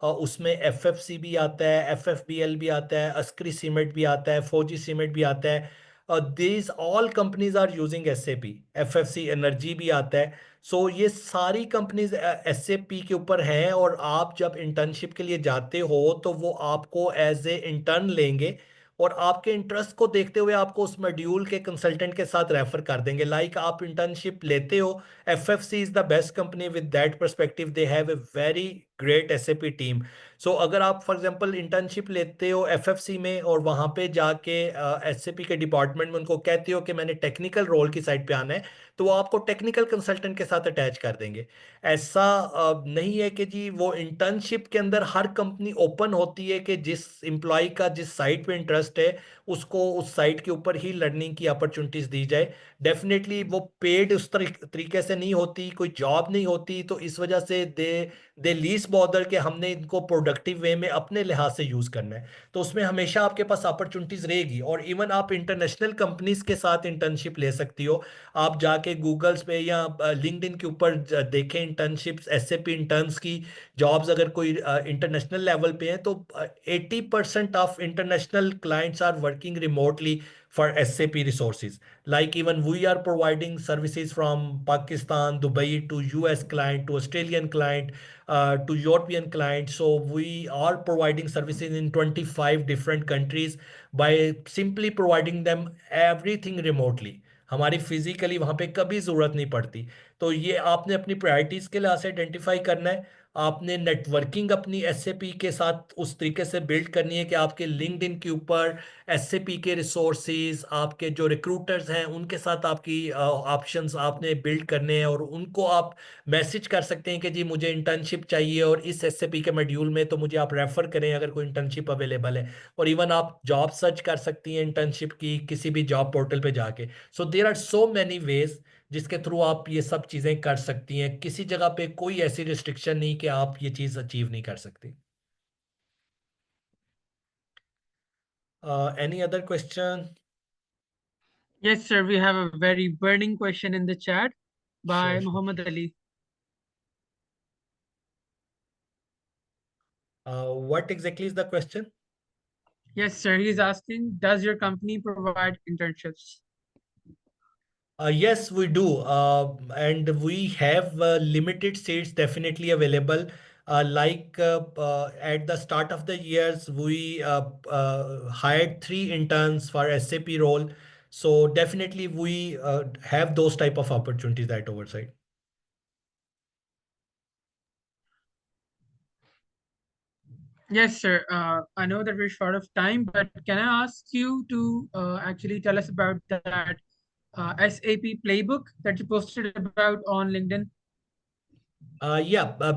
उसमें एफएफसी भी आता है, एफएफबीएल भी आता है, अस्करी सीमेंट भी आता है, फौजी सीमेंट भी आता है। These all companies are using SAP. FFC energy भी आता है। सो ये सारी कंपनीज एसएपी के ऊपर हैं, और आप जब इंटर्नशिप के लिए जाते हो तो वो आपको एज ए इंटर्न लेंगे, और आपके इंटरेस्ट को देखते हुए आपको उस मॉड्यूल के कंसल्टेंट के साथ रेफर कर देंगे। लाइक आप इंटर्नशिप लेते हो, FFC is the best company with that perspective. They have a very great SAP team. So अगर आप फॉर एग्जांपल इंटर्नशिप लेते हो एफएफसी में, और वहाँ पे जाके एसएपी के डिपार्टमेंट में उनको कहते हो कि मैंने टेक्निकल रोल की साइड पे आना है, तो वो आपको टेक्निकल कंसल्टेंट के साथ अटैच कर देंगे। ऐसा नहीं है कि जी वो इंटर्नशिप के अंदर हर कंपनी ओपन होती है कि जिस एम्प्लॉय का जिस साइट पे इंटरेस्ट है उसको उस साइट के ऊपर ही लर्निंग की अपॉर्चुनिटीज दी जाए। डेफिनेटली वो पेड उस तरीके से नहीं होती, कोई जॉब नहीं होती, तो इस वजह से दे लीस्ट बॉदर के हमने इनको प्रोडक्टिव वे में अपने लिहाज से यूज करना है। तो उसमें हमेशा आपके पास अपॉर्चुनिटीज रहेगी, और इवन आप इंटरनेशनल कंपनीज के साथ इंटर्नशिप ले सकती हो। आप जाके गूगल्स पे या लिंक्डइन के ऊपर देखें इंटर्नशिप्स, एसएपी इंटर्न्स की जॉब्स अगर कोई इंटरनेशनल लेवल पे है, तो 80% of international clients are working remotely for SAP resources. Like even we are providing services from Pakistan, Dubai to US client, to Australian client, to European client. So we are providing services in 25 different countries by simply providing them everything remotely. हमारी physically वहाँ पे कभी ज़रूरत नहीं पड़ती। तो ये आपने अपनी प्रायोरिटीज़ के लिए आइडेंटिफाई करना है। आपने नेटवर्किंग अपनी एसएपी के साथ उस तरीके से बिल्ड करनी है कि आपके लिंक्डइन के ऊपर एसएपी के रिसोर्सेज, आपके जो रिक्रूटर्स हैं उनके साथ आपकी ऑप्शंस आपने बिल्ड करने हैं, और उनको आप मैसेज कर सकते हैं कि जी मुझे इंटर्नशिप चाहिए और इस एसएपी के मॉड्यूल में, तो मुझे आप रेफर करें अगर कोई इंटर्नशिप अवेलेबल है। और इवन आप जॉब सर्च कर सकती हैं इंटर्नशिप की किसी भी जॉब पोर्टल पे जाके। So there are so many ways जिसके थ्रू आप ये सब चीज़ें कर सकती हैं। किसी जगह पे कोई ऐसी रिस्ट्रिक्शन नहीं कि आप ये चीज़ अचीव नहीं कर सकती। Any other question? Yes, sir. We have a very burning question in the chat by Sure, sure. Muhammad Ali. What exactly is the question? Yes, sir. He's asking, does your company provide internships? Yes, we do. And we have limited seats definitely available. At the start of the years, we hired 3 interns for SAP role. So definitely we have those type of opportunities at our side. Yes, sir. I know that we're short of time, but can I ask you to actually tell us about that SAP playbook that you posted about on LinkedIn?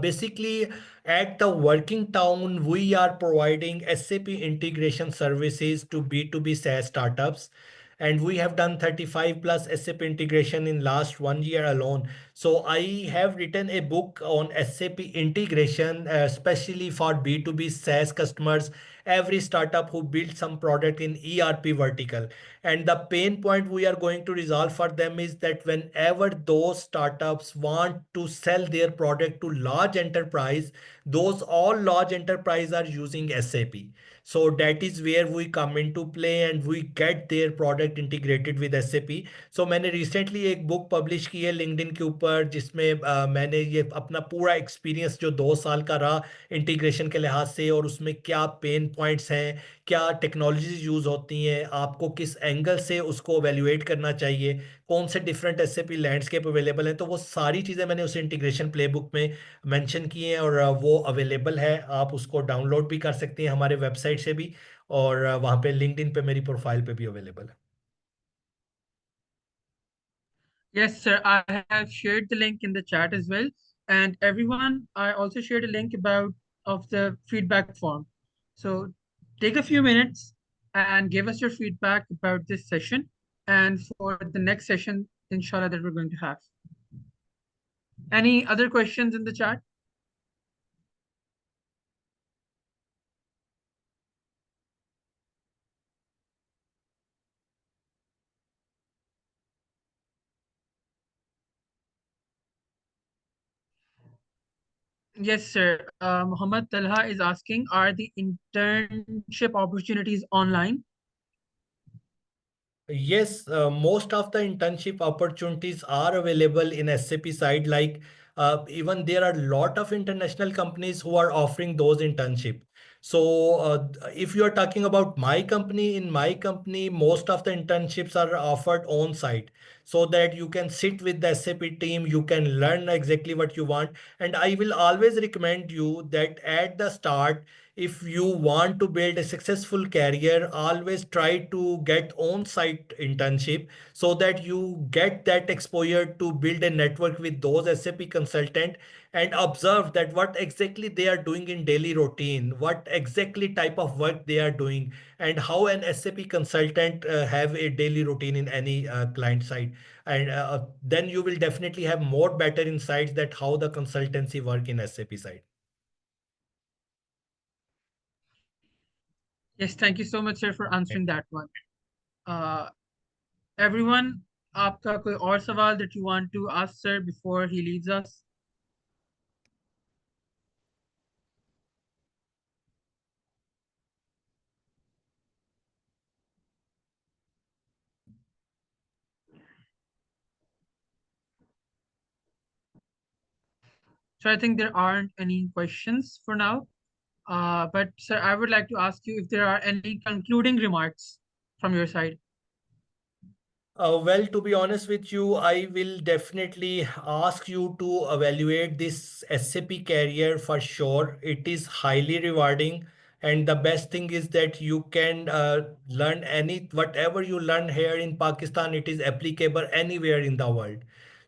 Basically at the working town, we are providing SAP integration services to B2B SaaS startups. And we have done 35 plus SAP integration in last 1 year alone. So I have written a book on SAP integration, especially for B2B SaaS customers, every startup who built some product in ERP vertical. And the pain point we are going to resolve for them is that whenever those startups want to sell their product to large enterprise, those all large enterprise are using SAP. So that is where we come into play and we get their product integrated with SAP. So मैंने recently एक book publish की है LinkedIn के ऊपर, जिसमें मैंने ये अपना पूरा experience जो 2 साल का रहा इंटीग्रेशन के लिहाज से, और उसमें क्या पेन पॉइंट्स हैं, क्या टेक्नोलॉजीज यूज़ होती हैं, आपको किस एंगल से उसको एवेल्युएट करना चाहिए, कौन से डिफरेंट एसएपी लैंडस्केप अवेलेबल हैं, तो वो सारी चीज़ें मैंने उस इंटीग्रेशन प्लेबुक में मेंशन की हैं, और वो अवेलेबल है। आप उसको डाउनलोड भी कर सकते हैं हमारे वेबसाइट से भी, और वहाँ पे लिंक्डइन पे मेरी प्रोफाइल पे भी अवेलेबल है। Yes, sir. I have shared the link in the chat as well. And everyone, I also shared a link of the feedback form. So take a few minutes and give us your feedback about this session and for the next session, inshallah, that we're going to have. Any other questions in the chat? Yes, sir. Muhammad Talha is asking, are the internship opportunities online? Yes, most of the internship opportunities are available in SAP side. Like even there are a lot of international companies who are offering those internship. So if you are talking about my company, in my company, most of the internships are offered on site so that you can sit with the SAP team, you can learn exactly what you want. And I will always recommend you that at the start, if you want to build a successful career, always try to get on-site internship so that you get that exposure to build a network with those SAP consultant and observe that what exactly they are doing in daily routine, what exactly type of work they are doing, and how an SAP consultant have a daily routine in any client side. And then you will definitely have more better insights that how the consultancy work in SAP side. Yes, thank you so much, sir, for answering that one. Everyone, आपका कोई और सवाल that you want to ask sir before he leaves us? So I think there aren't any questions for now. But sir, I would like to ask you if there are any concluding remarks from your side. Well, to be honest with you, I will definitely ask you to evaluate this SAP career for sure. It is highly rewarding, and the best thing is that you can learn whatever you learn here in Pakistan, it is applicable anywhere in the world.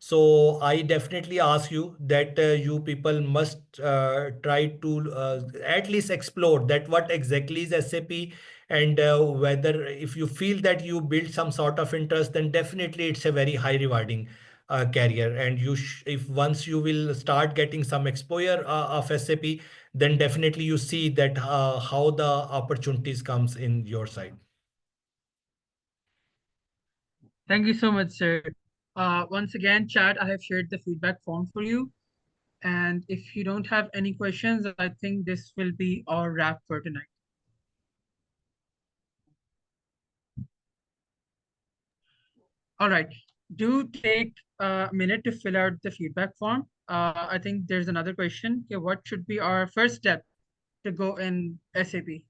So I definitely ask you that you people must try to at least explore that what exactly is SAP, and whether if you feel that you build some sort of interest, then definitely it's a very high rewarding career. And if once you will start getting some exposure of SAP, then definitely you see that how the opportunities comes in your side. Thank you so much, sir. Once again, chat, I have shared the feedback form for you. And if you don't have any questions, I think this will be our wrap for tonight. All right. Do take a minute to fill out the feedback form. I think there's another question. Okay, what should be our first step to go in SAP?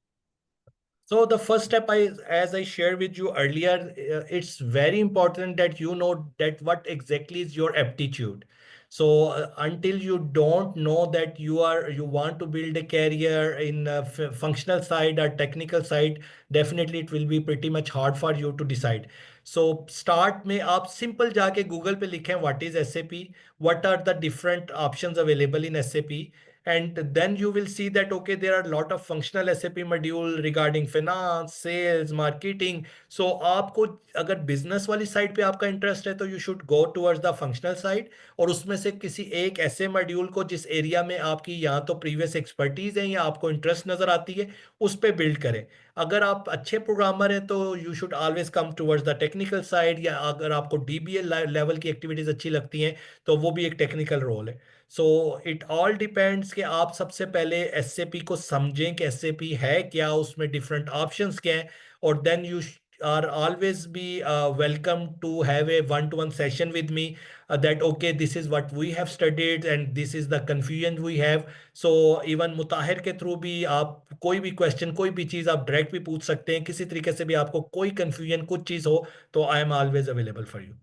So the first step, as I shared with you earlier, it's very important that you know that what exactly is your aptitude. So until you don't know that you want to build a career in functional side or technical side, definitely it will be pretty much hard for you to decide. So start में आप simple जाके Google पे लिखें what is SAP, what are the different options available in SAP, and then you will see that okay, there are a lot of functional SAP module regarding finance, sales, marketing. So आपको अगर business वाली side पे आपका interest है तो you should go towards the functional side, और उसमें से किसी एक ऐसे module को जिस area में आपकी या तो previous expertise है या आपको interest नजर आती है उस पे build करें. अगर आप अच्छे प्रोग्रामर हैं तो you should always come towards the technical side, या अगर आपको DBA level की activities अच्छी लगती हैं तो वो भी एक technical role है. सो इट ऑल डिपेंड्स कि आप सबसे पहले SAP को समझें कि SAP है क्या, उसमें डिफरेंट ऑप्शंस क्या हैं, और then you are always be welcome to have a one-to-one session with me, that okay, this is what we have studied and this is the confusion we have. So even मुताहिर के through भी आप कोई भी question, कोई भी चीज़ आप direct भी पूछ सकते हैं, किसी तरीके से भी आपको कोई कंफ्यूजन कुछ चीज़ हो तो I am always available for you.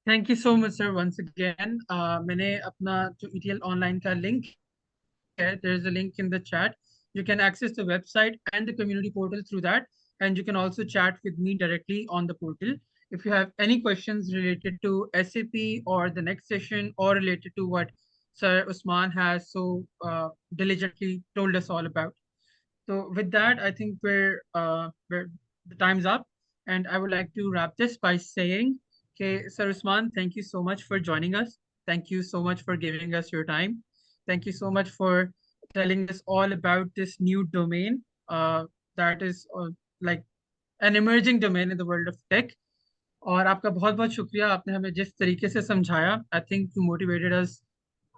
Thank you so much, sir. Once again, मैंने अपना जो ETL online का link है, there's a link in the chat. You can access the website and the community portal through that, and you can also chat with me directly on the portal. If you have any questions related to SAP or the next session or related to what Sir Usman has so diligently told us all about. So with that, I think we're the time's up, and I would like to wrap this by saying, okay, Sir Usman, thank you so much for joining us. Thank you so much for giving us your time. Thank you so much for telling us all about this new domain that is like an emerging domain in the world of tech. और आपका बहुत बहुत शुक्रिया, आपने हमें जिस तरीके से समझाया. I think you motivated us,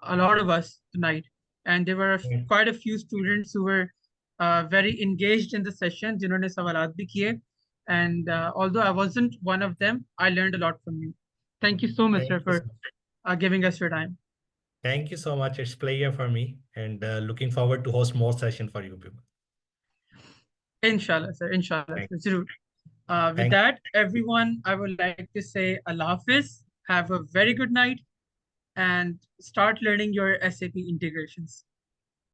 a lot of us tonight, and there were Yeah. quite a few students who were very engaged in the session, जिन्होंने सवालात भी किए, and although I wasn't one of them, I learned a lot from you. Thank you so much, Thank sir, you for so much. giving us your time. Thank you so much. It's pleasure for me, and looking forward to host more session for you people. Inshallah, sir. Inshallah, Thank sir. Zurur. With Thank that, everyone, I would like to say Allah Hafiz. Have a very good night and start learning your SAP integrations.